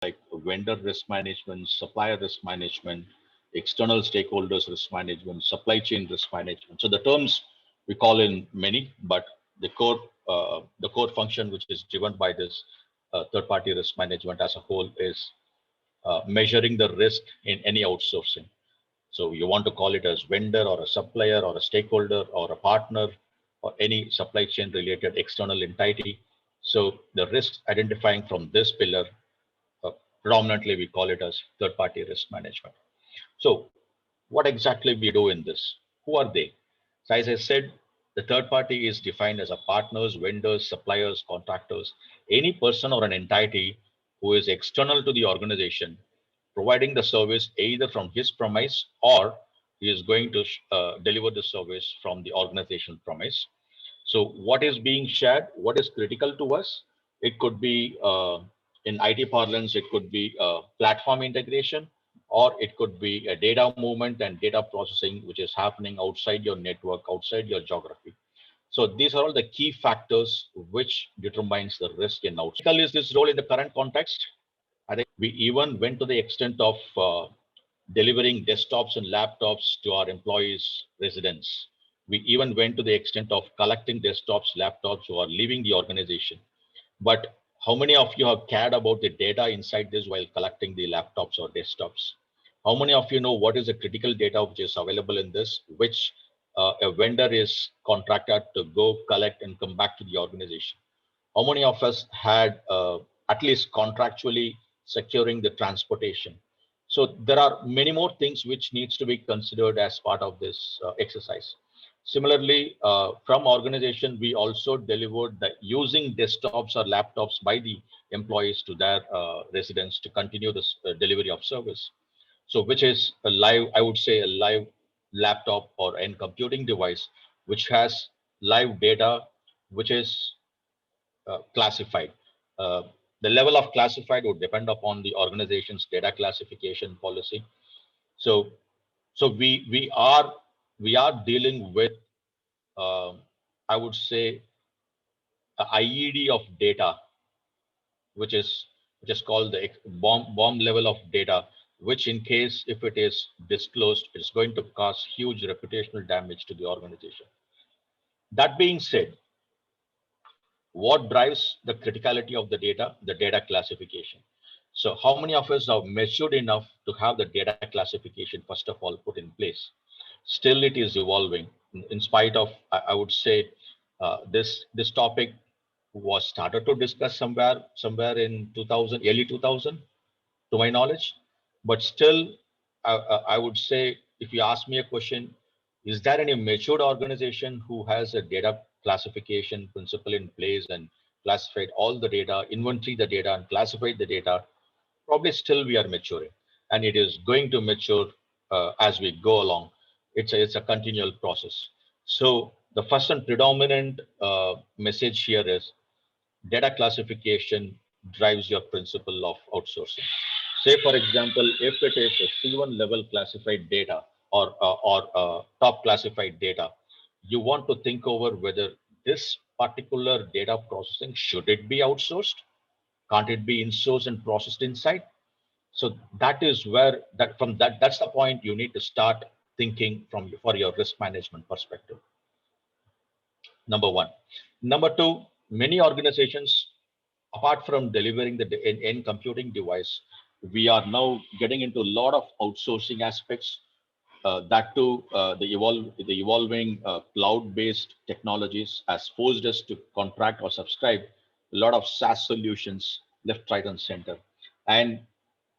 like vendor risk management, supplier risk management, external stakeholders risk management, supply chain risk management. So the terms we call in many, but the core function which is driven by this third-party risk management as a whole is measuring the risk in any outsourcing. So you want to call it as vendor or a supplier or a stakeholder or a partner or any supply chain related external entity. So the risks identifying from this pillar, uh, predominantly we call it as third party risk management. So what exactly we do in this? Who are they? So as I said, the third party is defined as a partners, vendors, suppliers, contractors, any person or an entity who is external to the organization, providing the service either from his premise or he is going to deliver the service from the organization premise. So what is being shared, what is critical to us? It could be in IT parlance, it could be platform integration, or it could be a data movement and data processing, which is happening outside your network, outside your geography. So these are all the key factors which determines the risk in outsourcing. Critical is this role in the current context. I think we even went to the extent of delivering desktops and laptops to our employees' residence. We even went to the extent of collecting desktops, laptops who are leaving the organization. But how many of you have cared about the data inside this while collecting the laptops or desktops? How many of you know what is the critical data which is available in this, which a vendor is contracted to go collect and come back to the organization? How many of us had at least contractually securing the transportation? So there are many more things which needs to be considered as part of this exercise. Similarly, from organization, we also delivered the using desktops or laptops by the employees to their residents to continue this delivery of service. So which is a live, I would say a live laptop or end computing device, which has live data, which is classified. Uh, the level of classified would depend upon the organization's data classification policy. So, so we are dealing with, I would say, a IED of data, which is called the bomb level of data, which in case if it is disclosed, it's going to cause huge reputational damage to the organization. That being said, what drives the criticality of the data? The data classification. So how many of us are matured enough to have the data classification first of all put in place? Still it is evolving in spite of, I would say, this topic was started to discuss somewhere in 2000, early 2000 to my knowledge. But still, I would say, if you ask me a question, is there any matured organization who has a data classification principle in place and classified all the data, inventory the data, and classified the data? Probably still we are maturing, and it is going to mature as we go along. It's a continual process. So the first and predominant message here is data classification drives your principle of outsourcing. Say, for example, if it is a C1 level classified data or top classified data, you want to think over whether this particular data processing should it be outsourced? Can't it be in-sourced and processed inside? So that is where that's the point you need to start thinking from for your risk management perspective. Number one. Number two, many organizations, apart from delivering the end computing device, we are now getting into a lot of outsourcing aspects. That too, the evolving cloud-based technologies has forced us to contract or subscribe a lot of SaaS solutions left, right, and center. And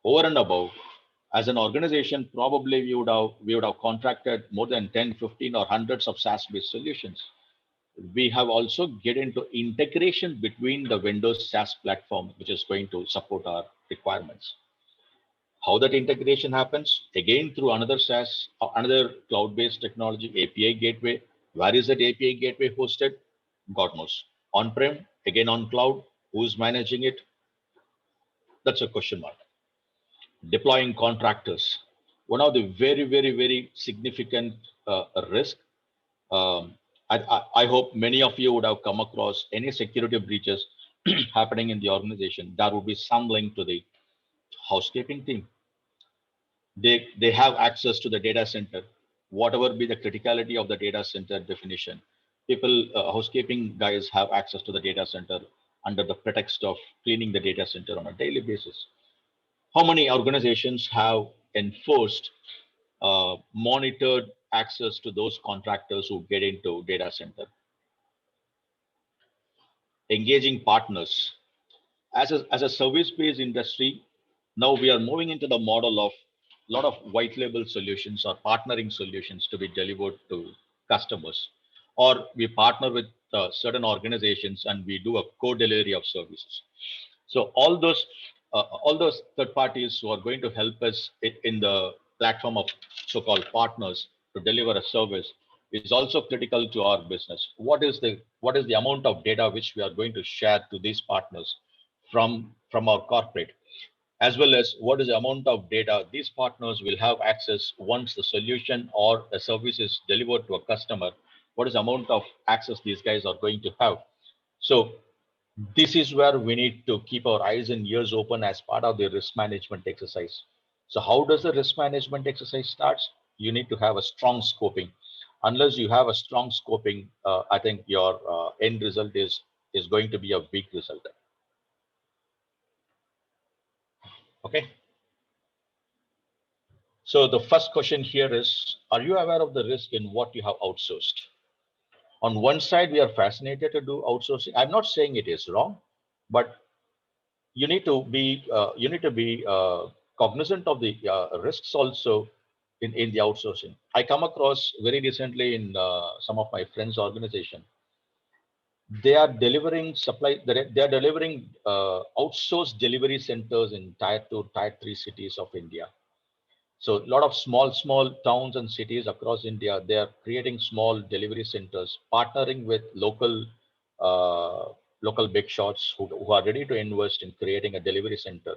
over and above, as an organization, probably we would have contracted more than 10, 15, or hundreds of SaaS-based solutions. We have also get into integration between the Windows SaaS platform, which is going to support our requirements. How that integration happens? Again, through another SaaS, another cloud-based technology, API gateway. Where is that API gateway hosted? God knows. On-prem, again on cloud. Who's managing it? That's a question mark. Deploying contractors. One of the very, very, very significant risk. Um, I hope many of you would have come across any security breaches happening in the organization. There would be some link to the housekeeping team. They have access to the data center, whatever be the criticality of the data center definition. People, housekeeping guys have access to the data center under the pretext of cleaning the data center on a daily basis. How many organizations have enforced, monitored access to those contractors who get into data center? Engaging partners. As a service-based industry, now we are moving into the model of a lot of white label solutions or partnering solutions to be delivered to customers, or we partner with certain organizations and we do a co-delivery of services. So all those third parties who are going to help us in the platform of so-called partners to deliver a service is also critical to our business. What is the amount of data which we are going to share to these partners from our corporate, as well as what is the amount of data these partners will have access once the solution or a service is delivered to a customer? What is the amount of access these guys are going to have? So this is where we need to keep our eyes and ears open as part of the risk management exercise. So how does the risk management exercise starts? You need to have a strong scoping. Unless you have a strong scoping, I think your end result is going to be a weak result. Okay. So the first question here is, are you aware of the risk in what you have outsourced? On one side, we are fascinated to do outsourcing. I'm not saying it is wrong, but you need to be cognizant of the risks also in the outsourcing. I come across very recently in some of my friends' organization. They are delivering supply. They are delivering outsourced delivery centers in tier 2, tier 3 cities of India. So a lot of small towns and cities across India, they are creating small delivery centers, partnering with uh, local big shots who are ready to invest in creating a delivery center.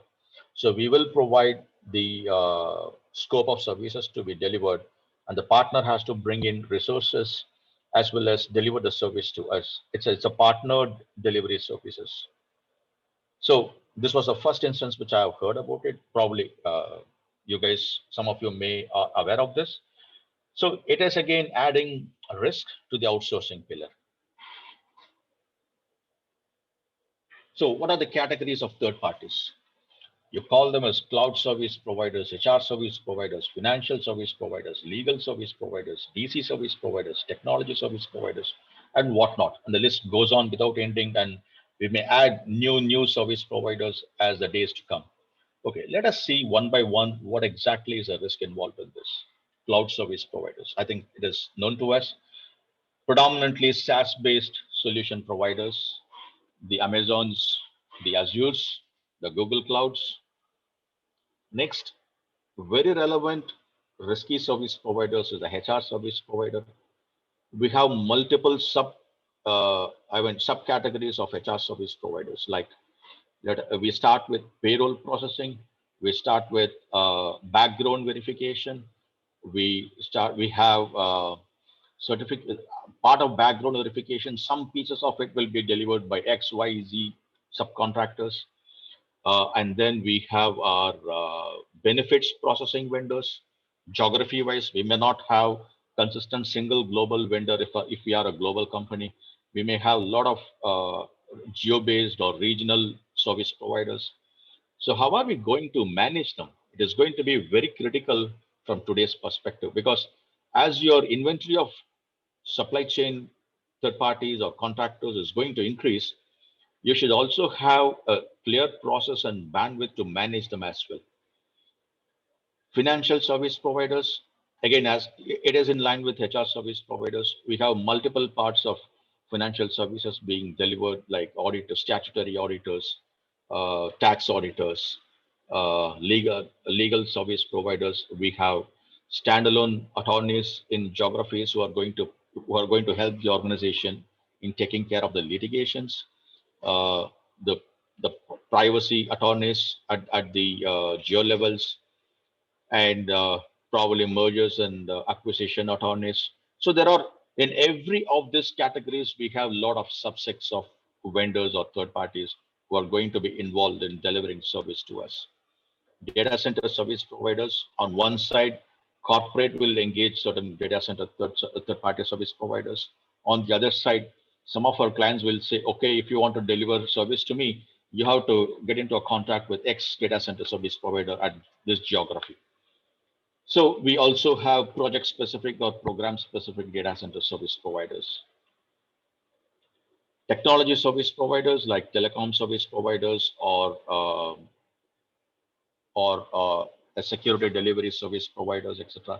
So we will provide the scope of services to be delivered, and the partner has to bring in resources as well as deliver the service to us. It's a partnered delivery services. So this was the first instance which I have heard about it. Probably you guys, some of you may are aware of this. So it is again adding a risk to the outsourcing pillar. So what are the categories of third parties? You call them as cloud service providers, HR service providers, financial service providers, legal service providers, DC service providers, technology service providers, and whatnot. And the list goes on without ending. And we may add new service providers as the days to come. Okay, let us see one by one what exactly is the risk involved in this. Cloud service providers. I think it is known to us. Predominantly SaaS-based solution providers, the Amazons, the Azures, the Google Clouds. Next, very relevant risky service providers is the HR service provider. We have multiple subcategories of HR service providers. Like we start with payroll processing. We start with background verification. We have certificate part of background verification. Some pieces of it will be delivered by X, Y, Z subcontractors. And then we have our benefits processing vendors. Geography wise, we may not have consistent single global vendor if we are a global company. We may have a lot of geo based or regional service providers. So, how are we going to manage them? It is going to be very critical from today's perspective, because as your inventory of supply chain third parties or contractors is going to increase, you should also have a clear process and bandwidth to manage them as well. Financial service providers, again, as it is in line with HR service providers, we have multiple parts of financial services being delivered, like auditors, statutory auditors, tax auditors, legal service providers. We have standalone attorneys in geographies who are going to help the organization in taking care of the litigations, uh, the the privacy attorneys at the geo levels, and probably mergers and acquisition attorneys. So there are, in every of these categories, we have a lot of subsets of vendors or third parties who are going to be involved in delivering service to us. data center service providers. On one side, corporate will engage certain data center third-party service providers. On the other side, some of our clients will say, okay, if you want to deliver service to me, you have to get into a contract with X data center service provider at this geography. So we also have project specific or program specific data center service providers. Technology service providers like telecom service providers or a security delivery service providers, etc.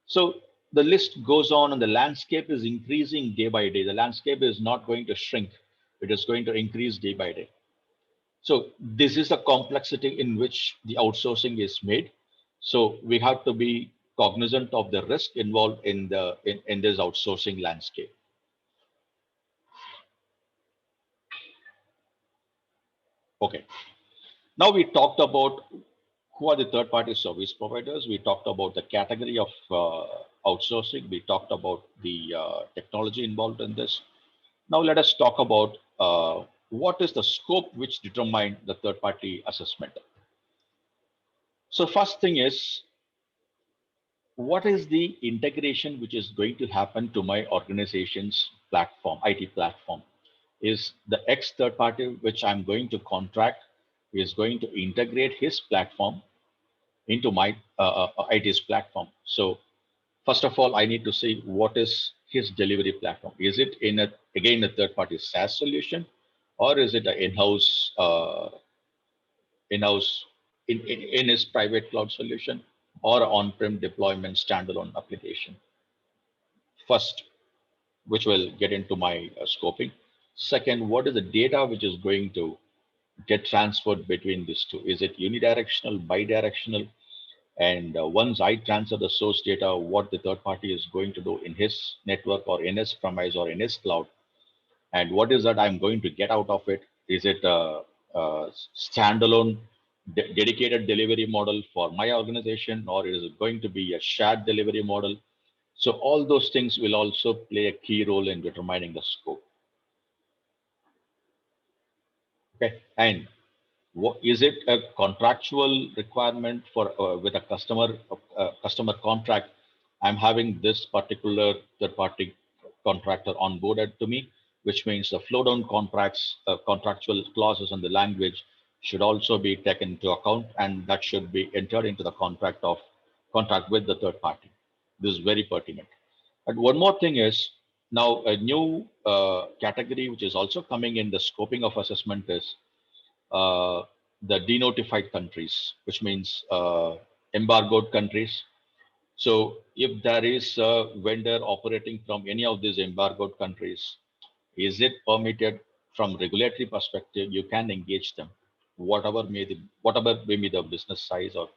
So the list goes on, and the landscape is increasing day by day. The landscape is not going to shrink; it is going to increase day by day. So this is the complexity in which the outsourcing is made. So we have to be cognizant of the risk involved in in this outsourcing landscape. Okay. Now we talked about who are the third-party service providers. We talked about the category of outsourcing. We talked about the technology involved in this. Now let us talk about what is the scope which determine the third-party assessment. So first thing is, what is the integration which is going to happen to my organization's platform, IT platform? Is the X third party which I'm going to contract is going to integrate his platform into my IT's platform. So first of all, I need to see what is his delivery platform. Is it in again a third party SaaS solution, or is it an in-house in his private cloud solution, or on-prem deployment standalone application? First, which will get into my scoping. Second, what is the data which is going to get transferred between these two? Is it unidirectional, bidirectional? And once I transfer the source data, what the third party is going to do in his network or in his premise or in his cloud, and what is that I'm going to get out of it? Is it a standalone dedicated delivery model for my organization, or is it going to be a shared delivery model? So all those things will also play a key role in determining the scope. Okay, and what, is it a contractual requirement for with a customer contract? I'm having this particular third-party contractor onboarded to me, which means the flow-down contracts, contractual clauses, and the language should also be taken into account, and that should be entered into the contract with the third party. This is very pertinent. And one more thing is, now a new category which is also coming in the scoping of assessment is uh, the denotified countries, which means embargoed countries. So if there is a vendor operating from any of these embargoed countries, is it permitted from regulatory perspective? You can engage them, whatever may be the business size or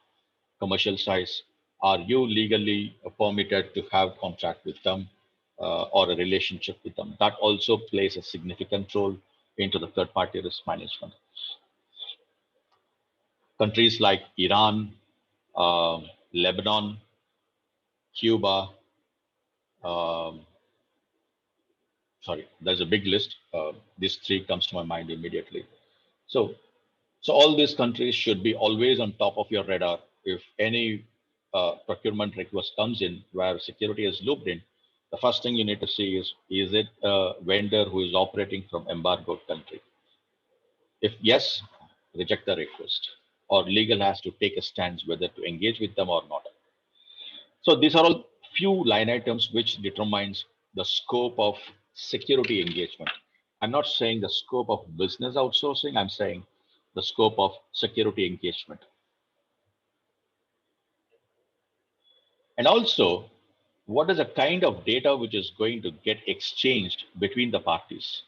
commercial size. Are you legally permitted to have contract with them or a relationship with them? That also plays a significant role into the third party risk management. Countries like Iran, Lebanon, Cuba, um, sorry, there's a big list. These three comes to my mind immediately. So, so all these countries should be always on top of your radar. If any procurement request comes in where security is looped in, the first thing you need to see is it a vendor who is operating from embargoed country? If yes, reject the request, or legal has to take a stance whether to engage with them or not. So these are all few line items which determines the scope of security engagement. I'm not saying the scope of business outsourcing, I'm saying the scope of security engagement. And also, what is the kind of data which is going to get exchanged between the parties?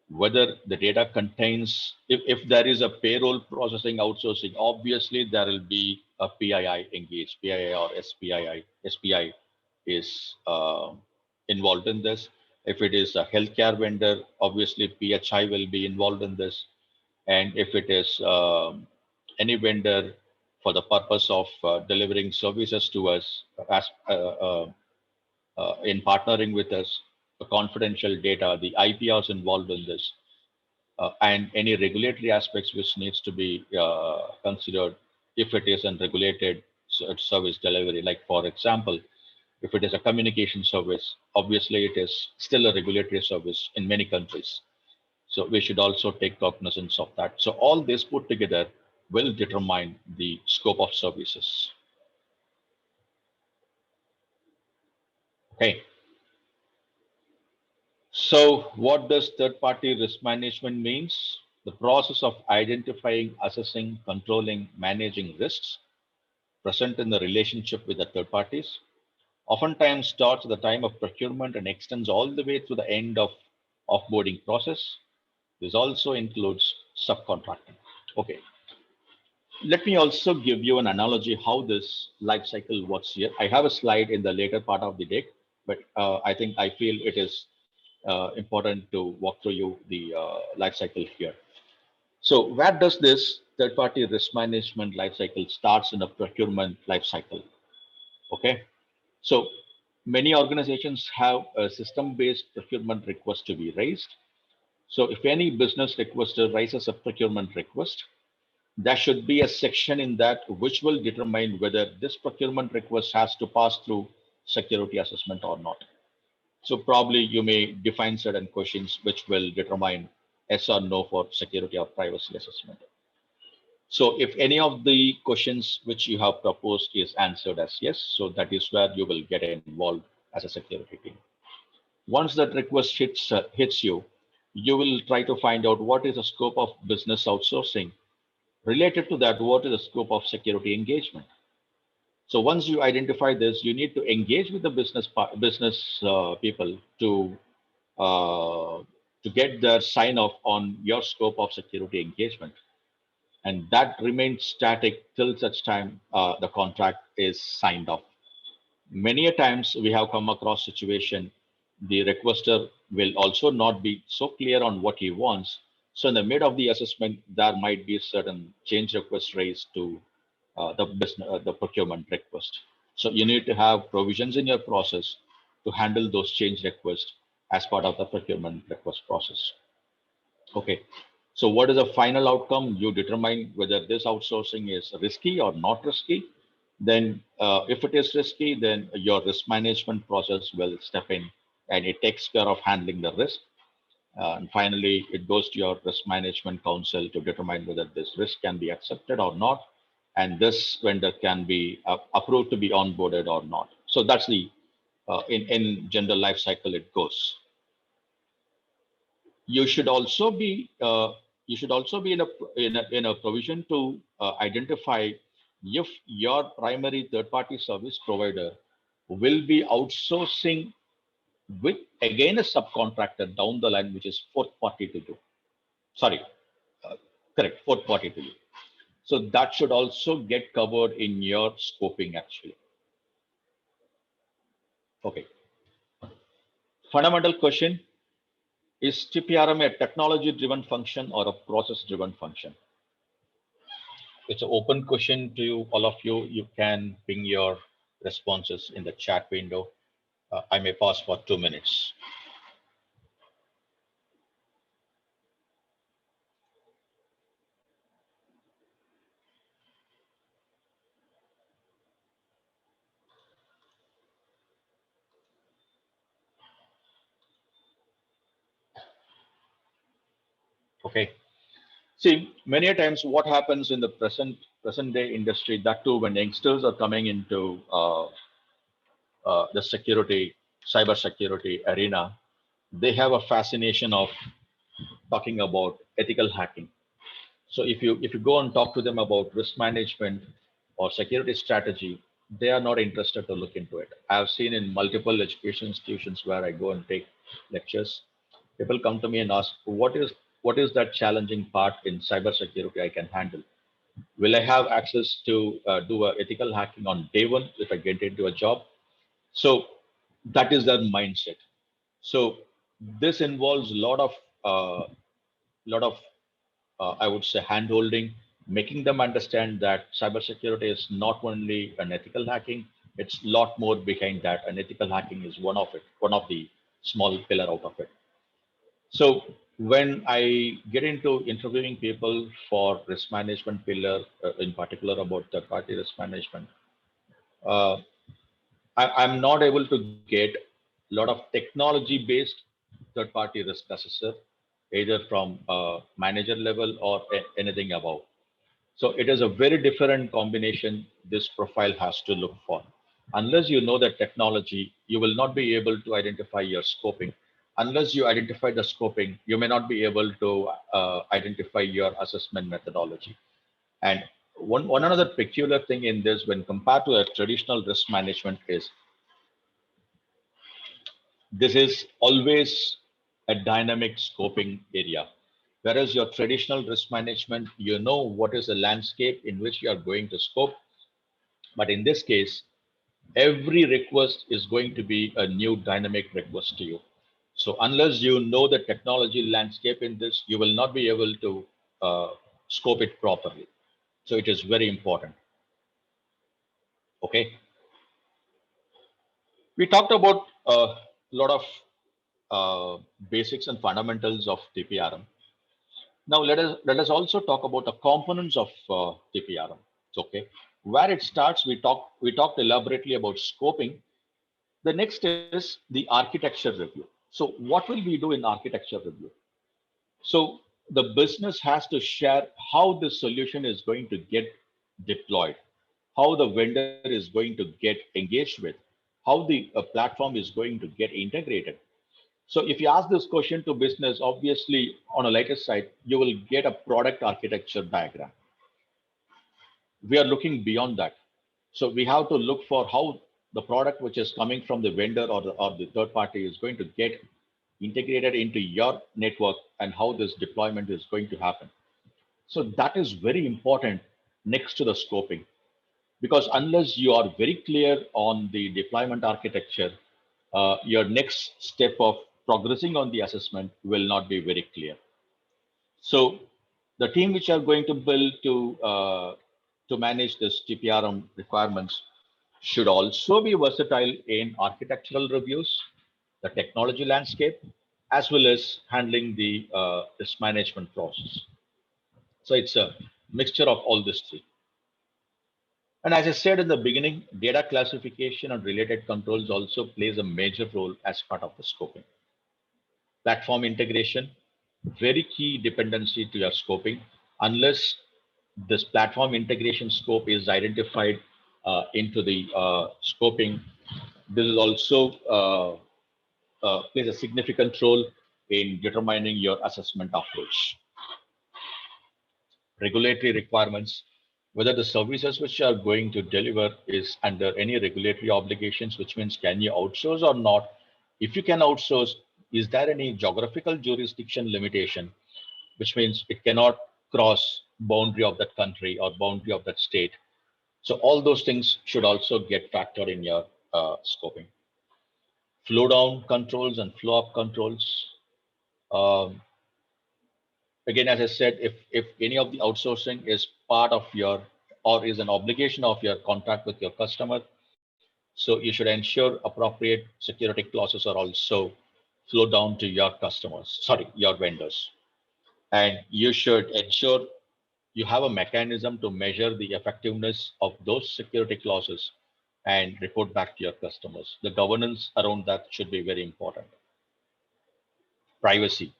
Whether the data contains, if there is a payroll processing outsourcing, obviously there will be a PII engaged, PII or SPII. SPI is involved in this. If it is a healthcare vendor, obviously PHI will be involved in this. And if it is any vendor for the purpose of delivering services to us as in partnering with us, the confidential data, the IPRs involved in this, and any regulatory aspects which needs to be considered. if it is a regulated service delivery. Like for example, if it is a communication service, obviously it is still a regulatory service in many countries. So we should also take cognizance of that. So all this put together will determine the scope of services. Okay. So what does third-party risk management means? The process of identifying, assessing, controlling, managing risks present in the relationship with the third parties. Oftentimes starts at the time of procurement and extends all the way to the end of offboarding process. This also includes subcontracting. Okay, let me also give you an analogy how this life cycle works here. I have a slide in the later part of the deck, but I feel it is important to walk through you the life cycle here. So where does this third-party risk management life cycle starts in a procurement life cycle? Okay, so many organizations have a system-based procurement request to be raised. So if any business requester raises a procurement request, there should be a section in that which will determine whether this procurement request has to pass through security assessment or not. So probably you may define certain questions which will determine yes or no for security or privacy assessment. So if any of the questions which you have proposed is answered as yes, so that is where you will get involved as a security team. Once that request hits you, you will try to find out what is the scope of business outsourcing. Related to that, what is the scope of security engagement? So once you identify this, you need to engage with the business people uh, to get their sign off on your scope of security engagement, and that remains static till such time the contract is signed off. Many a times we have come across situation the requester will also not be so clear on what he wants. So in the mid of the assessment, there might be certain change request raised to the procurement request. So you need to have provisions in your process to handle those change requests as part of the procurement request process. Okay. So what is the final outcome? You determine whether this outsourcing is risky or not risky. Then if it is risky, then your risk management process will step in and it takes care of handling the risk. And finally, it goes to your risk management council to determine whether this risk can be accepted or not, and this vendor can be approved to be onboarded or not. So that's the in general life cycle it goes. You should also be in a provision to identify if your primary third-party service provider will be outsourcing with again a subcontractor down the line, which is fourth party to you. Sorry, correct, fourth party to you. So that should also get covered in your scoping actually. Okay. Fundamental question: is TPRM a technology-driven function or a process-driven function? It's an open question to you, all of you. You can ping your responses in the chat window. I may pause for 2 minutes. Okay. See, many a times what happens in the present day industry, that too when youngsters are coming into the cyber security arena, they have a fascination of talking about ethical hacking. So if you go and talk to them about risk management or security strategy, they are not interested to look into it. I've seen in multiple education institutions where I go and take lectures, people come to me and ask, what is that challenging part in cybersecurity I can handle? Will I have access to do a ethical hacking on day one if I get into a job? So that is their mindset. So this involves a lot of I would say hand-holding, making them understand that cybersecurity is not only an ethical hacking, it's a lot more behind that. And ethical hacking is one of the small pillar out of it. So When I get into interviewing people for risk management pillar, in particular about third party risk management, uh, I'm not able to get a lot of technology based third party risk assessor, either from manager level or anything above. So it is a very different combination this profile has to look for. Unless you know the technology, you will not be able to identify your scoping. Unless you identify the scoping, you may not be able to identify your assessment methodology. And one another peculiar thing in this, when compared to a traditional risk management, is this is always a dynamic scoping area. Whereas your traditional risk management, you know what is the landscape in which you are going to scope. But in this case, every request is going to be a new dynamic request to you. So unless you know the technology landscape in this, you will not be able to uh, scope it properly. So it is very important. Okay. We talked about a lot of basics and fundamentals of TPRM. Now let us also talk about the components of TPRM. Okay, where it starts, we talked elaborately about scoping. The next is the architecture review. So what will we do in architecture review? So the business has to share how the solution is going to get deployed, how the vendor is going to get engaged with, how the platform is going to get integrated. So if you ask this question to business, obviously on a later side, you will get a product architecture diagram. We are looking beyond that. So we have to look for how the product which is coming from the vendor or the third party is going to get integrated into your network and how this deployment is going to happen. So that is very important next to the scoping, because unless you are very clear on the deployment architecture, your next step of progressing on the assessment will not be very clear. So the team which are going to build to manage this TPRM requirements should also be versatile in architectural reviews, the technology landscape, as well as handling the risk management process. So it's a mixture of all these three. And as I said in the beginning, data classification and related controls also plays a major role as part of the scoping. Platform integration, very key dependency to your scoping. Unless this platform integration scope is identified into the scoping, this is also plays a significant role in determining your assessment approach. Regulatory requirements, whether the services which you are going to deliver is under any regulatory obligations, which means can you outsource or not? If you can outsource, is there any geographical jurisdiction limitation, which means it cannot cross boundary of that country or boundary of that state? So all those things should also get factored in your scoping. Flow down controls and flow up controls. Um, Again, as I said, if any of the outsourcing is part of your or is an obligation of your contract with your customer, so you should ensure appropriate security clauses are also flow down to your customers, sorry, your vendors. And you should ensure you have a mechanism to measure the effectiveness of those security clauses and report back to your customers. The governance around that should be very important. Privacy.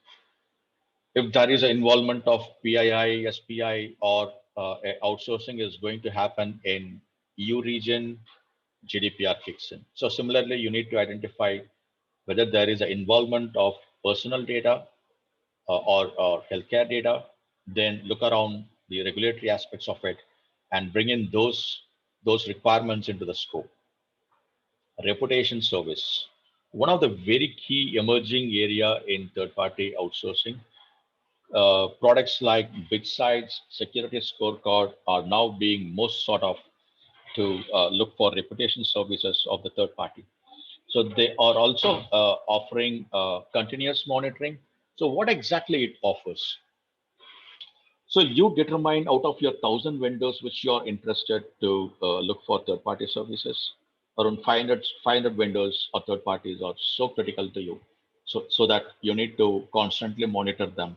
If there is an involvement of PII, SPI, or outsourcing is going to happen in EU region, GDPR kicks in. So similarly, you need to identify whether there is an involvement of personal data or healthcare data, then look around the regulatory aspects of it and bring in those requirements into the scope. Reputation service. One of the very key emerging area in third-party outsourcing. Products like BitSites, Security Scorecard are now being most sought of to look for reputation services of the third party. So they are also offering continuous monitoring. So what exactly it offers? So you determine out of your 1,000 vendors which you are interested to look for third party services. Around 500 vendors or third parties are so critical to you. so that you need to constantly monitor them.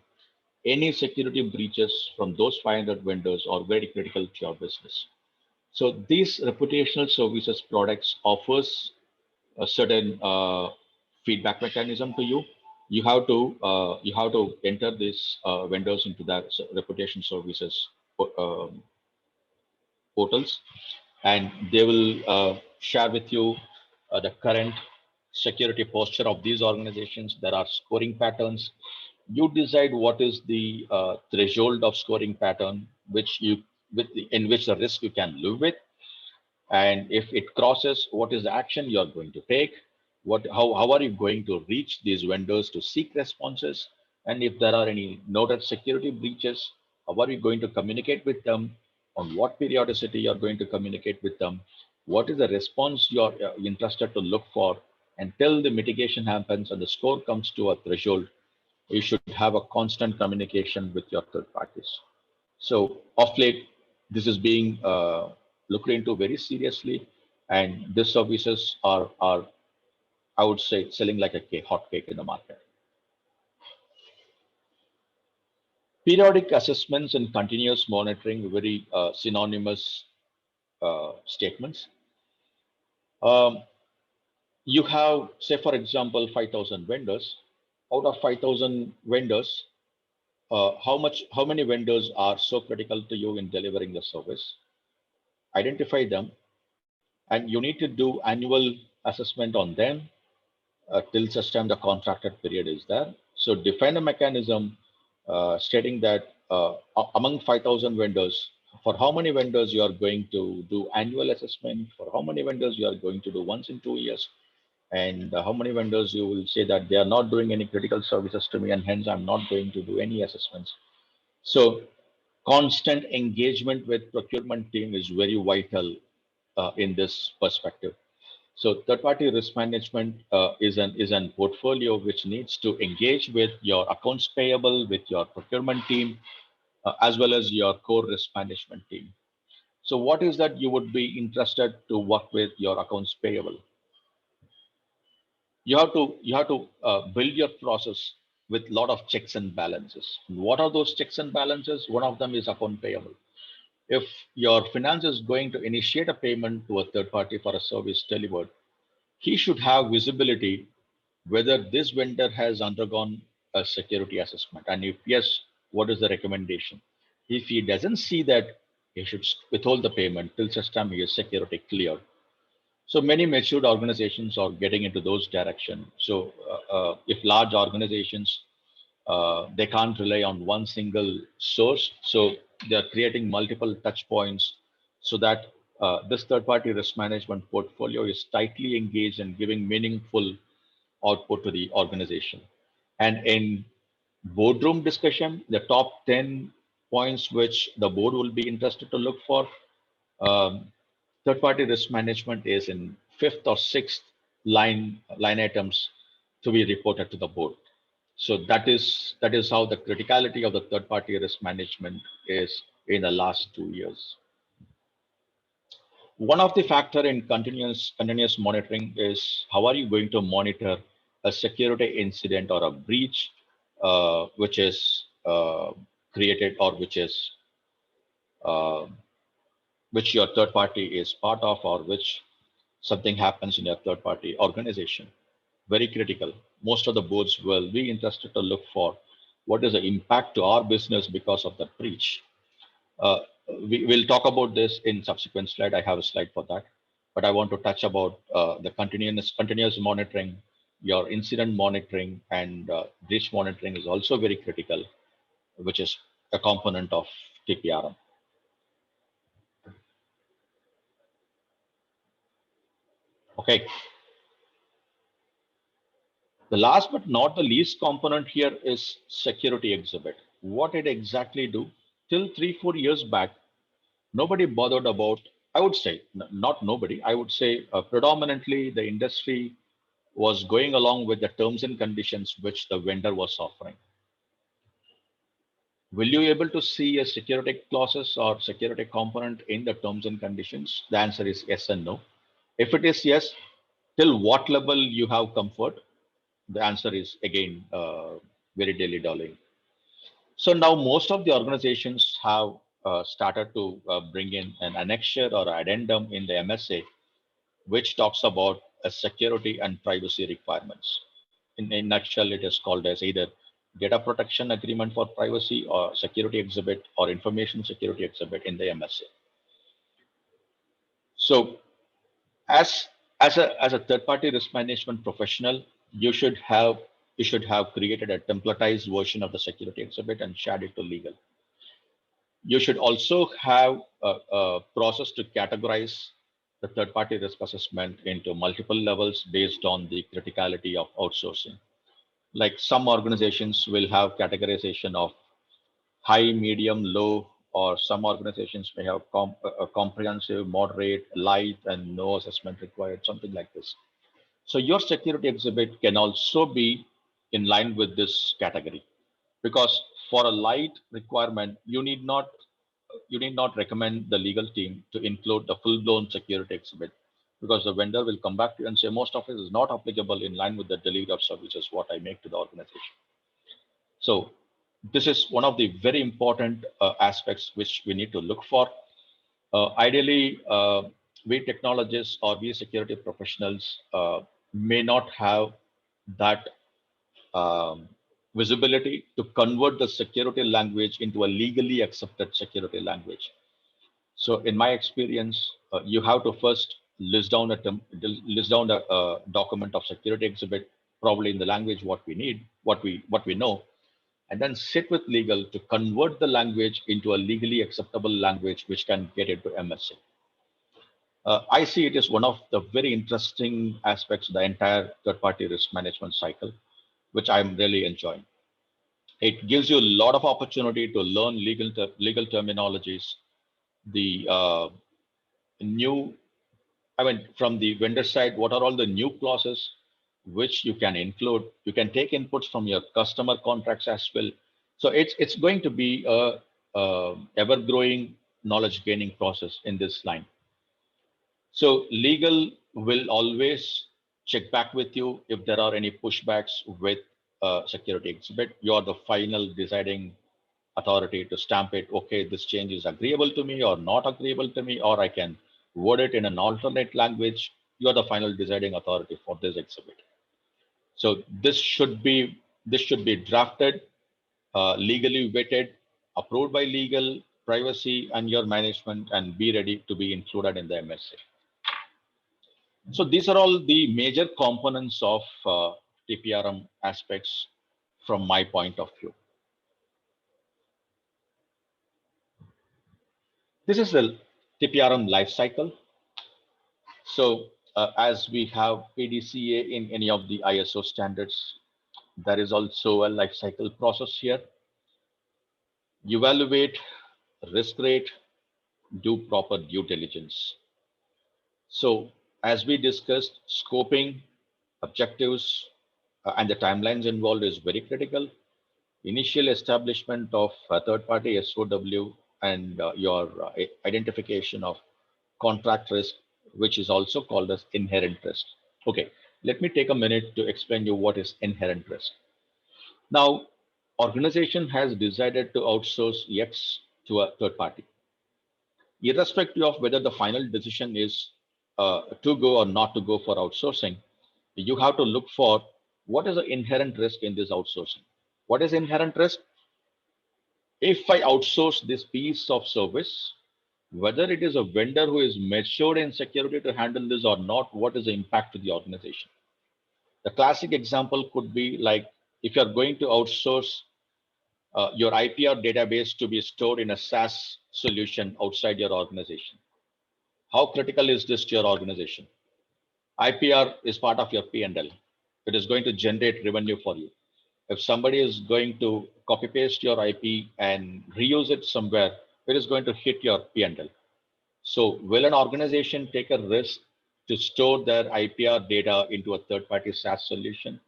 Any security breaches from those 500 vendors are very critical to your business. So these reputational services products offers a certain feedback mechanism to you. You have to enter these vendors into that reputation services um, portals, and they will share with you the current security posture of these organizations. There are scoring patterns. You decide what is the threshold of scoring pattern, in which the risk you can live with, and if it crosses, what is the action you are going to take? How are you going to reach these vendors to seek responses? And if there are any noted security breaches, how are you going to communicate with them? On what periodicity you are going to communicate with them? What is the response you are interested to look for? Until the mitigation happens and the score comes to a threshold, you should have a constant communication with your third parties. So of late, this is being looked into very seriously, and these services are, I would say, selling like a hot cake in the market. Periodic assessments and continuous monitoring, very synonymous statements. Um, you have, say, for example, 5,000 vendors. Out of 5,000 vendors, how many vendors are so critical to you in delivering the service? Identify them, and you need to do annual assessment on them till such time the contracted period is there. So define a mechanism stating that among 5,000 vendors, for how many vendors you are going to do annual assessment, for how many vendors you are going to do once in 2 years, and how many vendors you will say that they are not doing any critical services to me, and hence I'm not going to do any assessments. So constant engagement with procurement team is very vital in this perspective. So third-party risk management is an portfolio which needs to engage with your accounts payable, with your procurement team, as well as your core risk management team. So what is that you would be interested to work with your accounts payable? You have to build your process with a lot of checks and balances. What are those checks and balances? One of them is account payable. If your finance is going to initiate a payment to a third party for a service delivered, he should have visibility whether this vendor has undergone a security assessment. And if yes, what is the recommendation? If he doesn't see that, he should withhold the payment till such time he is security cleared. So many matured organizations are getting into those direction. So if large organizations, they can't rely on one single source, so they are creating multiple touch points so that this third party risk management portfolio is tightly engaged and giving meaningful output to the organization. And in boardroom discussion, the top 10 points which the board will be interested to look for, um, third-party risk management is in fifth or sixth line items to be reported to the board. So that is how the criticality of the third-party risk management is in the last 2 years. One of the factor in continuous monitoring is how are you going to monitor a security incident or a breach which is created or uh, which your third party is part of, or which something happens in your third party organization. Very critical. Most of the boards will be interested to look for what is the impact to our business because of that breach. Uh, we will talk about this in subsequent slide. I have a slide for that, but I want to touch about the continuous monitoring. Your incident monitoring and breach monitoring is also very critical, which is a component of TPRM. Okay. The last but not the least component here is security exhibit. What it exactly do? Till 3-4 years back, nobody bothered about. I would say not nobody. I would say predominantly the industry was going along with the terms and conditions which the vendor was offering. Will you able to see a security clauses or security component in the terms and conditions? The answer is yes and no. If it is yes, till what level you have comfort? The answer is again very dilly dallying. So now most of the organizations have started to bring in an annexure or addendum in the MSA, which talks about security and privacy requirements. In nutshell, it is called as either data protection agreement for privacy or security exhibit or information security exhibit in the MSA. So as as a third party risk management professional, you should have created a templatized version of the security exhibit and shared it to legal. You should also have a process to categorize the third party risk assessment into multiple levels based on the criticality of outsourcing. Like some organizations will have categorization of high, medium, low, or some organizations may have a comprehensive, moderate, light, and no assessment required, something like this. So your security exhibit can also be in line with this category, because for a light requirement, you need not recommend the legal team to include the full-blown security exhibit, because the vendor will come back to you and say most of it is not applicable in line with the delivery of services what I make to the organization. So this is one of the very important aspects which we need to look for. Ideally, we technologists or we security professionals may not have that um, visibility to convert the security language into a legally accepted security language. So, in my experience, you have to first list down a document of security exhibit, probably in the language what we need, what we know, and then sit with legal to convert the language into a legally acceptable language which can get into MSA. I see it as one of the very interesting aspects of the entire third-party risk management cycle, which I'm really enjoying. It gives you a lot of opportunity to learn legal terminologies, the new, I mean, from the vendor side, what are all the new clauses which you can include? You can take inputs from your customer contracts as well. So it's going to be a ever growing knowledge gaining process in this line. So legal will always check back with you if there are any pushbacks with security exhibit. You are the final deciding authority to stamp it. Okay, this change is agreeable to me or not agreeable to me, or I can word it in an alternate language. You are the final deciding authority for this exhibit. So this should be drafted, legally vetted, approved by legal, privacy, and your management, and be ready to be included in the MSA. So these are all the major components of TPRM aspects from my point of view. This is the TPRM life cycle. So as we have PDCA in any of the ISO standards, there is also a life cycle process here. Evaluate, risk rate, do proper due diligence. So as we discussed, scoping, objectives, and the timelines involved is very critical. Initial establishment of a third-party SOW and your identification of contract risk, which is also called as inherent risk. Okay, let me take a minute to explain you what is inherent risk. Now, organization has decided to outsource X to a third party. Irrespective of whether the final decision is to go or not to go for outsourcing, you have to look for what is the inherent risk in this outsourcing. What is inherent risk? If I outsource this piece of service, whether it is a vendor who is matured in security to handle this or not, what is the impact to the organization? The classic example could be like if you're going to outsource your IPR database to be stored in a SaaS solution outside your organization. How critical is this to your organization? IPR is part of your P&L. It is going to generate revenue for you. If somebody is going to copy paste your IP and reuse it somewhere, it is going to hit your P&L. So will an organization take a risk to store their IPR data into a third-party SaaS solution?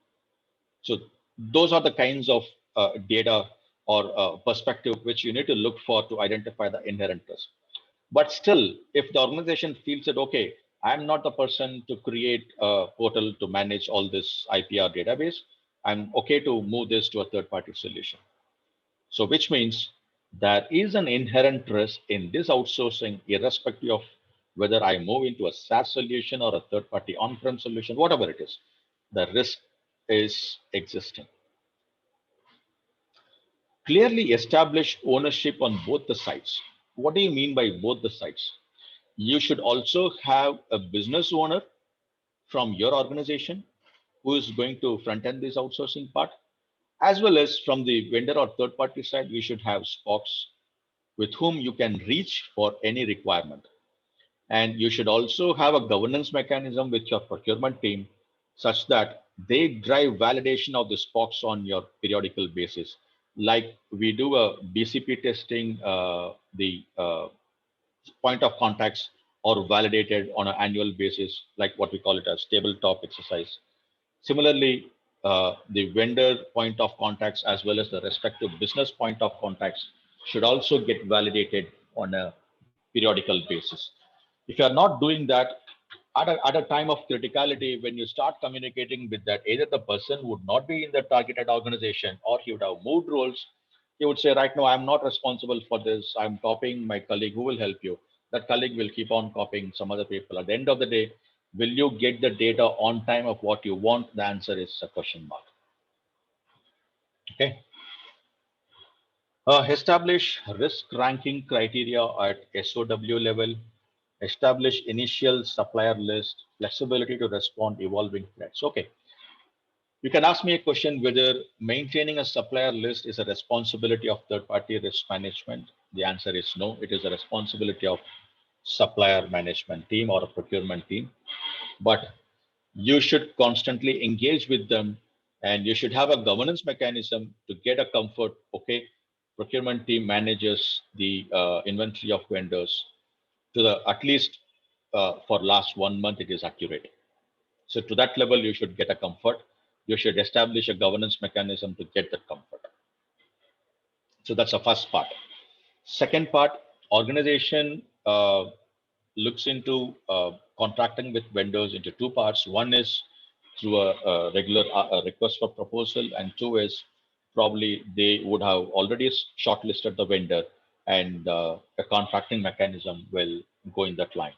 So those are the kinds of data or perspective which you need to look for to identify the inherent risk. But still, if the organization feels that, okay, I'm not the person to create a portal to manage all this IPR database. I'm okay to move this to a third party solution. So, which means there is an inherent risk in this outsourcing, irrespective of whether I move into a SaaS solution or a third party on prem solution, whatever it is, the risk is existing. Clearly establish ownership on both the sides. What do you mean by both the sides? You should also have a business owner from your organization who is going to front end this outsourcing part, as well as from the vendor or third party side, you should have spokes with whom you can reach for any requirement. And you should also have a governance mechanism with your procurement team such that they drive validation of the spokes on your periodical basis. Like we do a BCP testing, the point of contacts are validated on an annual basis, like what we call it as tabletop exercise. Similarly, the vendor point of contacts as well as the respective business point of contacts should also get validated on a periodical basis. If you are not doing that at a time of criticality, when you start communicating with that, either the person would not be in the targeted organization or he would have moved roles. He would say, right now, I'm not responsible for this. I'm copying my colleague who will help you. That colleague will keep on copying some other people. At the end of the day, will you get the data on time of what you want? The answer is a question mark. Okay. Establish risk ranking criteria at SOW level. Establish initial supplier list, flexibility to respond evolving threats. Okay, you can ask me a question whether maintaining a supplier list is a responsibility of third-party risk management. The answer is no. It is a responsibility of supplier management team or a procurement team. But you should constantly engage with them, and you should have a governance mechanism to get a comfort. Okay, procurement team manages the inventory of vendors to the at least for last 1 month it is accurate. So to that level you should get a comfort. You should establish a governance mechanism to get that comfort. So that's the first part. Second part, organization looks into contracting with vendors into two parts. One is through a regular request for proposal, and two is probably they would have already shortlisted the vendor, and a contracting mechanism will go in that line.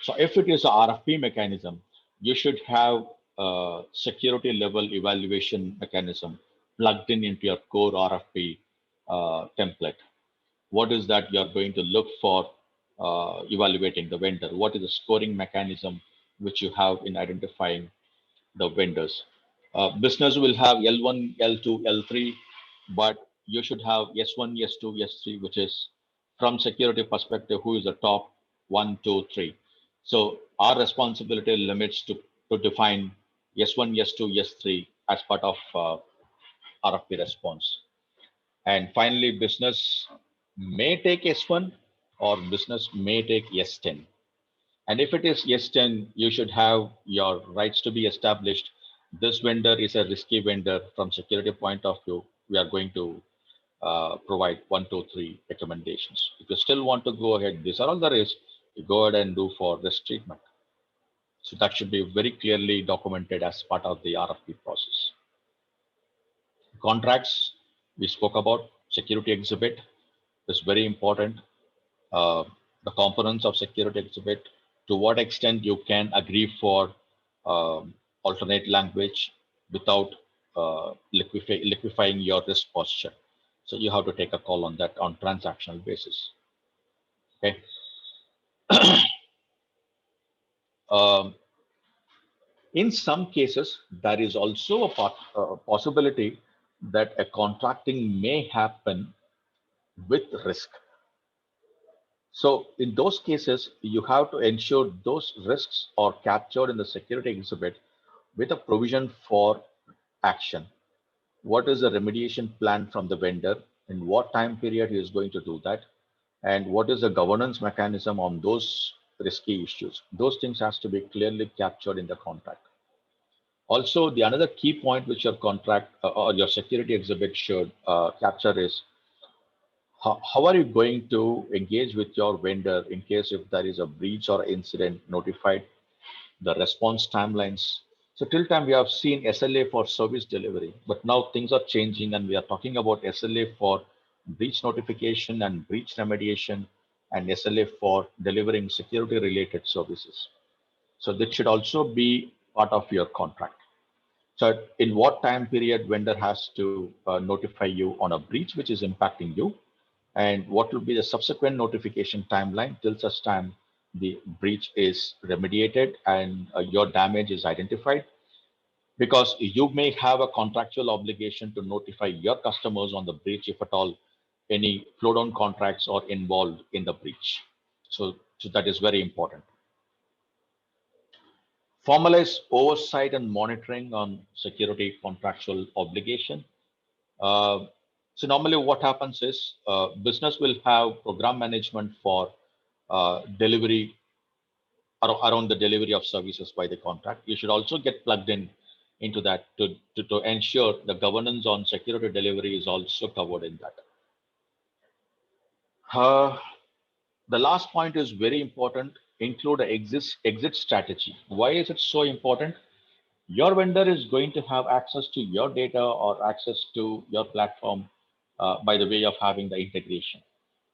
So if it is a RFP mechanism, you should have a security level evaluation mechanism plugged in into your core RFP template. What is that you're going to look for evaluating the vendor? What is the scoring mechanism which you have in identifying the vendors? Business will have L1, L2, L3, but you should have S1, S2, S3, which is from security perspective, who is the top one, two, three. So our responsibility limits to define S1, S2, S3 as part of RFP response. And finally, business may take S1 or business may take S10. And if it is S10, you should have your rights to be established. This vendor is a risky vendor from security point of view. We are going to provide 1, 2, 3 recommendations. If you still want to go ahead, these are all the risks, you go ahead and do for risk treatment. So that should be very clearly documented as part of the RFP process. Contracts, we spoke about. Security exhibit is very important. The components of security exhibit, to what extent you can agree for alternate language without liquefying your risk posture. So you have to take a call on that on transactional basis. Okay. um, in some cases, there is also a possibility that a contracting may happen with risk. So in those cases, you have to ensure those risks are captured in the security exhibit with a provision for action. What is the remediation plan from the vendor? In what time period he is going to do that? And what is the governance mechanism on those risky issues? Those things has to be clearly captured in the contract. Also, the another key point which your contract or your security exhibit should capture is how are you going to engage with your vendor in case if there is a breach or incident notified? the response timelines. So till time we have seen SLA for service delivery, but now things are changing and we are talking about SLA for breach notification and breach remediation and SLA for delivering security related services. So that should also be part of your contract. So in what time period vendor has to notify you on a breach which is impacting you, and what will be the subsequent notification timeline till such time the breach is remediated and your damage is identified, because you may have a contractual obligation to notify your customers on the breach if at all any flow down contracts are involved in the breach. So that is very important. Formalize oversight and monitoring on security contractual obligation. Uh, so normally what happens is business will have program management for delivery around the delivery of services by the contract. You should also get plugged in into that to ensure the governance on security delivery is also covered in that. Uh, the last point is very important. Include an exit strategy. Why is it so important? Your vendor is going to have access to your data or access to your platform by the way of having the integration.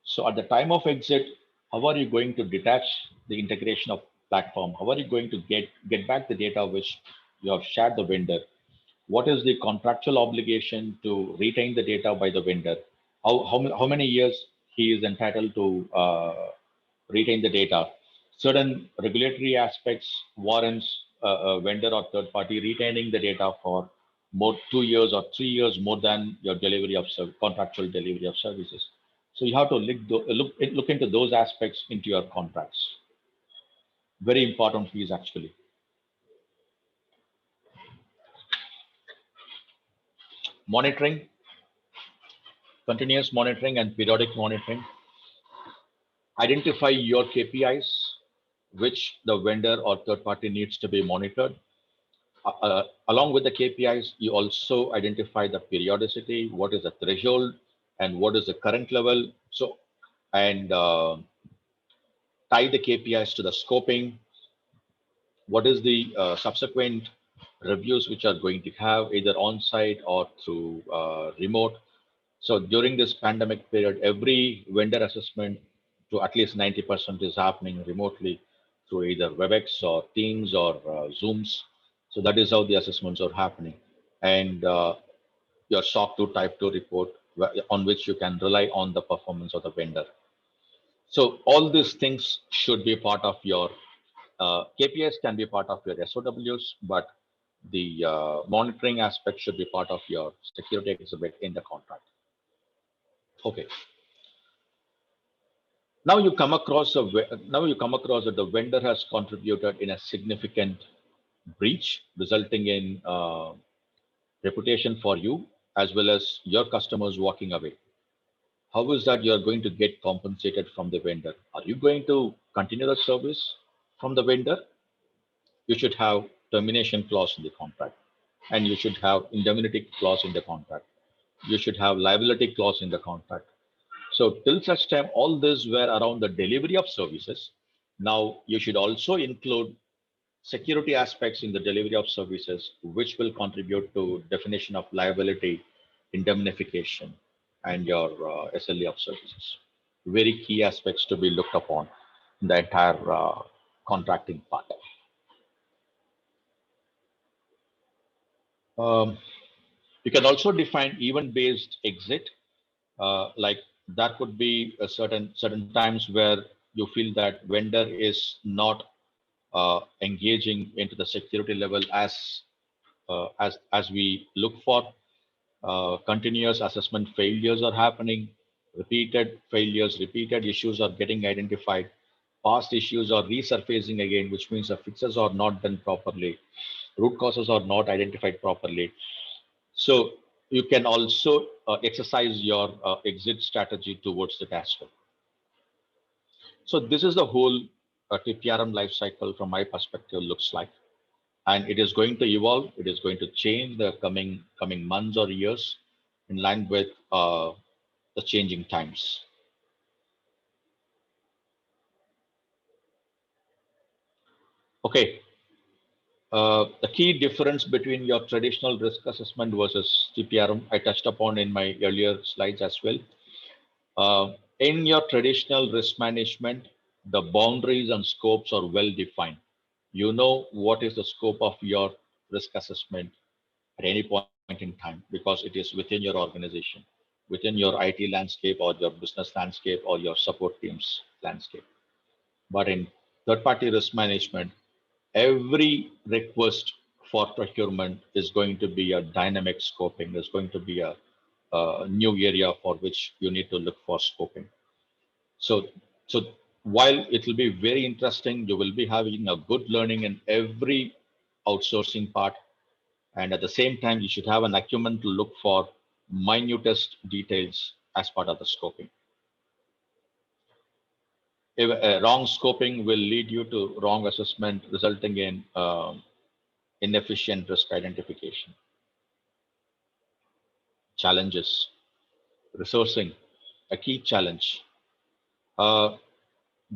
So at the time of exit, how are you going to detach the integration of platform? How are you going to get back the data which you have shared the vendor? What is the contractual obligation to retain the data by the vendor? How many years he is entitled to retain the data? Certain regulatory aspects warrants a vendor or third party retaining the data for more 2 years or 3 years more than your delivery of contractual delivery of services. So you have to look into those aspects into your contracts. Very important piece actually. Monitoring, continuous monitoring and periodic monitoring. Identify your KPIs, which the vendor or third party needs to be monitored. Along with the KPIs, you also identify the periodicity, what is the threshold, and what is the current level. So, and tie the KPIs to the scoping. What is the subsequent reviews which are going to have either on site or through remote. So during this pandemic period, every vendor assessment to at least 90% is happening remotely through either WebEx or Teams or Zooms. So that is how the assessments are happening. And your SOC 2 Type 2 report on which you can rely on the performance of the vendor. So all these things should be part of your KPIs can be part of your SOWs, but the monitoring aspect should be part of your security exhibit in the contract. Okay. Now you come across that the vendor has contributed in a significant breach, resulting in reputation for you as well as your customers walking away. How is that you are going to get compensated from the vendor? Are you going to continue the service from the vendor? You should have termination clause in the contract, and you should have indemnity clause in the contract. You should have liability clause in the contract. So till such time, all this were around the delivery of services. Now you should also include security aspects in the delivery of services, which will contribute to definition of liability, indemnification, and your SLA of services. Very key aspects to be looked upon in the entire contracting part. Um, you can also define event-based exit, like that would be a certain times where you feel that vendor is not engaging into the security level as we look for. Continuous assessment failures are happening, repeated failures, repeated issues are getting identified, past issues are resurfacing again, which means the fixes are not done properly, root causes are not identified properly. So you can also exercise your exit strategy towards the as well. So this is the whole TPRM life cycle from my perspective looks like, and it is going to evolve. It is going to change the coming months or years in line with the changing times. Okay. The key difference between your traditional risk assessment versus TPRM, I touched upon in my earlier slides as well. In your traditional risk management, the boundaries and scopes are well defined. You know what is the scope of your risk assessment at any point in time because it is within your organization, within your IT landscape or your business landscape or your support teams landscape. But in third party risk management, every request for procurement is going to be a dynamic scoping. There's going to be a new area for which you need to look for scoping. So, so while it will be very interesting, you will be having a good learning in every outsourcing part. And at the same time, you should have an acumen to look for minutest details as part of the scoping. If wrong scoping will lead you to wrong assessment, resulting in inefficient risk identification. Challenges, resourcing, a key challenge. Uh,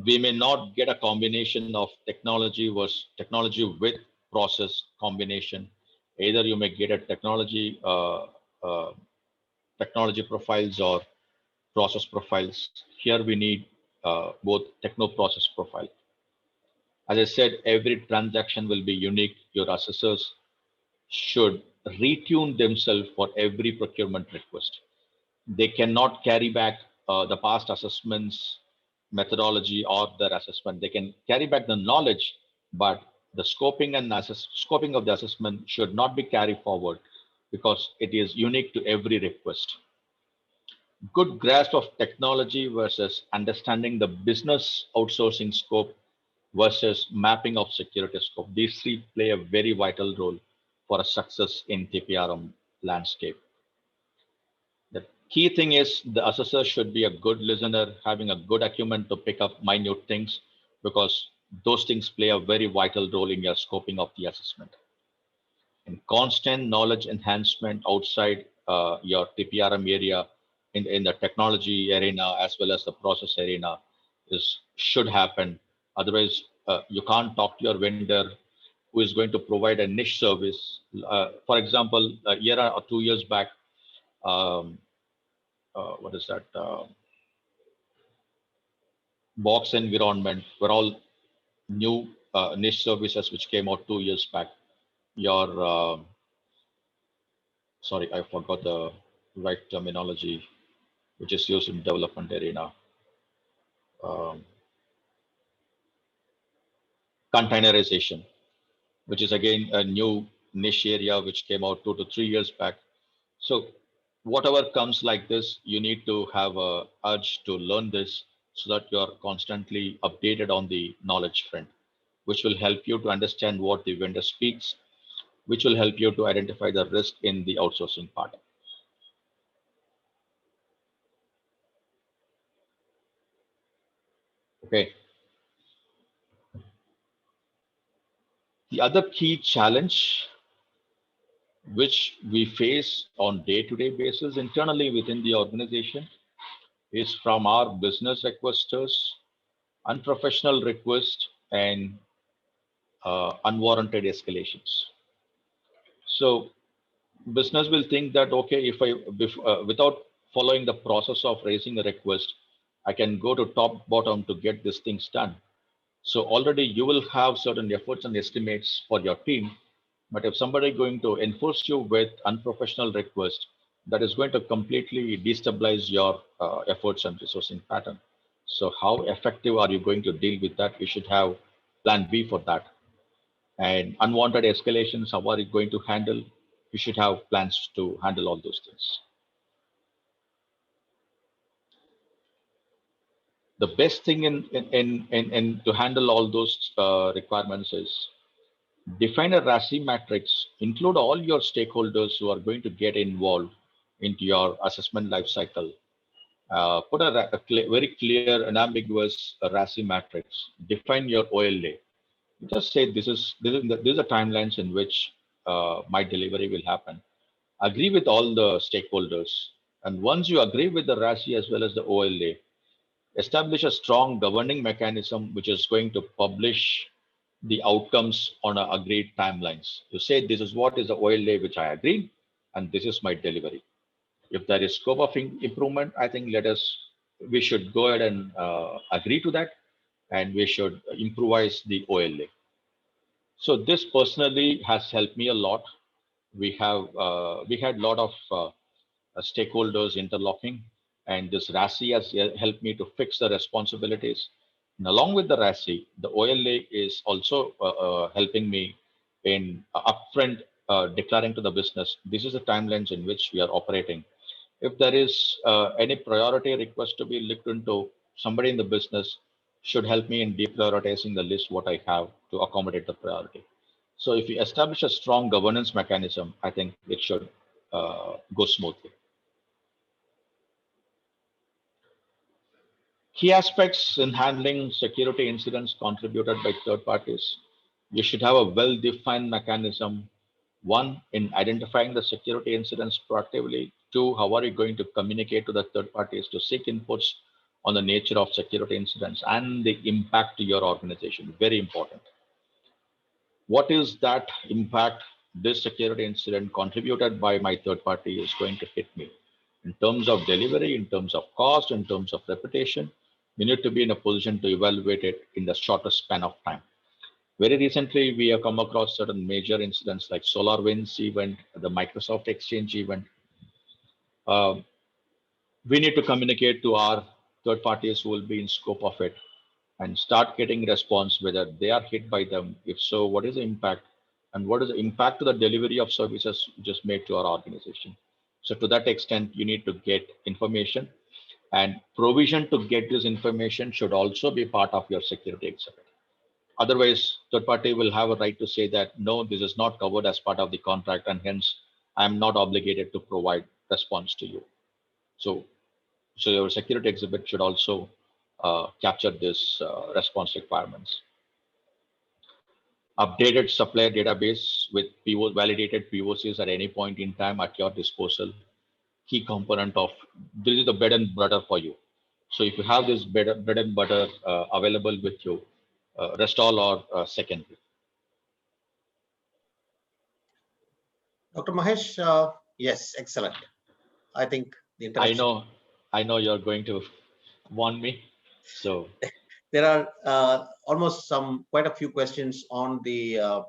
we may not get a combination of technology with process combination. Either you may get a uh, technology profiles or process profiles. Here we need both techno process profile. As I said, every transaction will be unique. Your assessors should retune themselves for every procurement request. They cannot carry back the past assessments methodology or their assessment. They can carry back the knowledge, but the scoping of the assessment should not be carried forward because it is unique to every request. Good grasp of technology versus understanding the business outsourcing scope versus mapping of security scope. These three play a very vital role for a success in TPRM landscape. The key thing is the assessor should be a good listener, having a good acumen to pick up minute things because those things play a very vital role in your scoping of the assessment. And constant knowledge enhancement outside your TPRM area in the technology arena as well as the process arena is should happen. Otherwise, you can't talk to your vendor who is going to provide a niche service. For example, a year or 2 years back, um, what is that? Box environment were all new niche services which came out 2 years back. Your sorry, I forgot the right terminology which is used in development arena. Um, Containerization, which is again a new niche area which came out 2 to 3 years back. So whatever comes like this, you need to have a urge to learn this so that you're constantly updated on the knowledge front, which will help you to understand what the vendor speaks, which will help you to identify the risk in the outsourcing part. Okay. The other key challenge which we face on day-to-day basis internally within the organization is from our business requesters, unprofessional requests, and unwarranted escalations. So business will think that okay, if without following the process of raising a request, I can go to top bottom to get these things done. So already you will have certain efforts and estimates for your team. But if somebody going to enforce you with unprofessional request, that is going to completely destabilize your efforts and resourcing pattern. So how effective are you going to deal with that? You should have plan B for that. And unwanted escalations, how are you going to handle? You should have plans to handle all those things. The best thing in to handle all those requirements is define a RASI matrix, include all your stakeholders who are going to get involved into your assessment lifecycle. Put very clear and ambiguous RASI matrix. Define your OLA. Just say these are timelines in which my delivery will happen. Agree with all the stakeholders, and once you agree with the RASI as well as the OLA, establish a strong governing mechanism which is going to publish the outcomes on a agreed timelines. You say this is what is the OLA which I agreed, and this is my delivery. If there is scope of improvement, I think we should go ahead and agree to that, and we should improvise the OLA. So this personally has helped me a lot. We had a lot of stakeholders interlocking, and this RASI has helped me to fix the responsibilities. And along with the RASI, the OLA is also helping me in upfront declaring to the business, this is the timelines in which we are operating. If there is any priority request to be looked into, somebody in the business should help me in deprioritizing the list what I have to accommodate the priority. So if you establish a strong governance mechanism, I think it should go smoothly. Key aspects in handling security incidents contributed by third parties. You should have a well-defined mechanism. One, in identifying the security incidents proactively. Two, how are you going to communicate to the third parties to seek inputs on the nature of security incidents and the impact to your organization? Very important. What is that impact this security incident contributed by my third party is going to hit me? In terms of delivery, in terms of cost, in terms of reputation, you need to be in a position to evaluate it in the shortest span of time. Very recently, we have come across certain major incidents like SolarWinds event, the Microsoft Exchange event. Uh, we need to communicate to our third parties who will be in scope of it and start getting response whether they are hit by them. If so, what is the impact and what is the impact to the delivery of services just made to our organization. So to that extent, you need to get information, and provision to get this information should also be part of your security exhibit. Otherwise, third party will have a right to say that, no, this is not covered as part of the contract, and hence I'm not obligated to provide response to you. So, so your security exhibit should also capture this response requirements. Updated supplier database with validated POCs at any point in time at your disposal. Key component of this is the bread and butter for you. So if you have this bread and butter available with you, rest all are secondary. Dr. Mahesh, yes, excellent. I think the interaction. I know you're going to warn me. So there are almost quite a few questions on the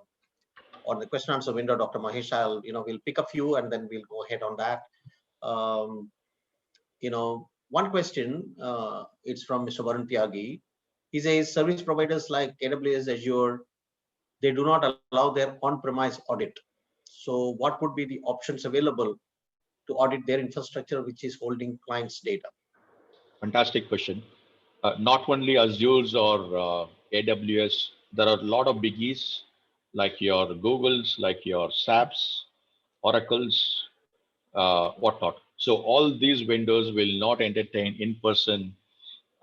question answer window, Dr. Mahesh. We'll pick a few and then we'll go ahead on that. One question, it's from Mr. Varun Tyagi. He says service providers like AWS, Azure, they do not allow their on-premise audit. So what would be the options available to audit their infrastructure, which is holding clients' data? Fantastic question. Not only Azure's or AWS, there are a lot of biggies like your Googles, like your SAPs, Oracles, whatnot. So all these vendors will not entertain in-person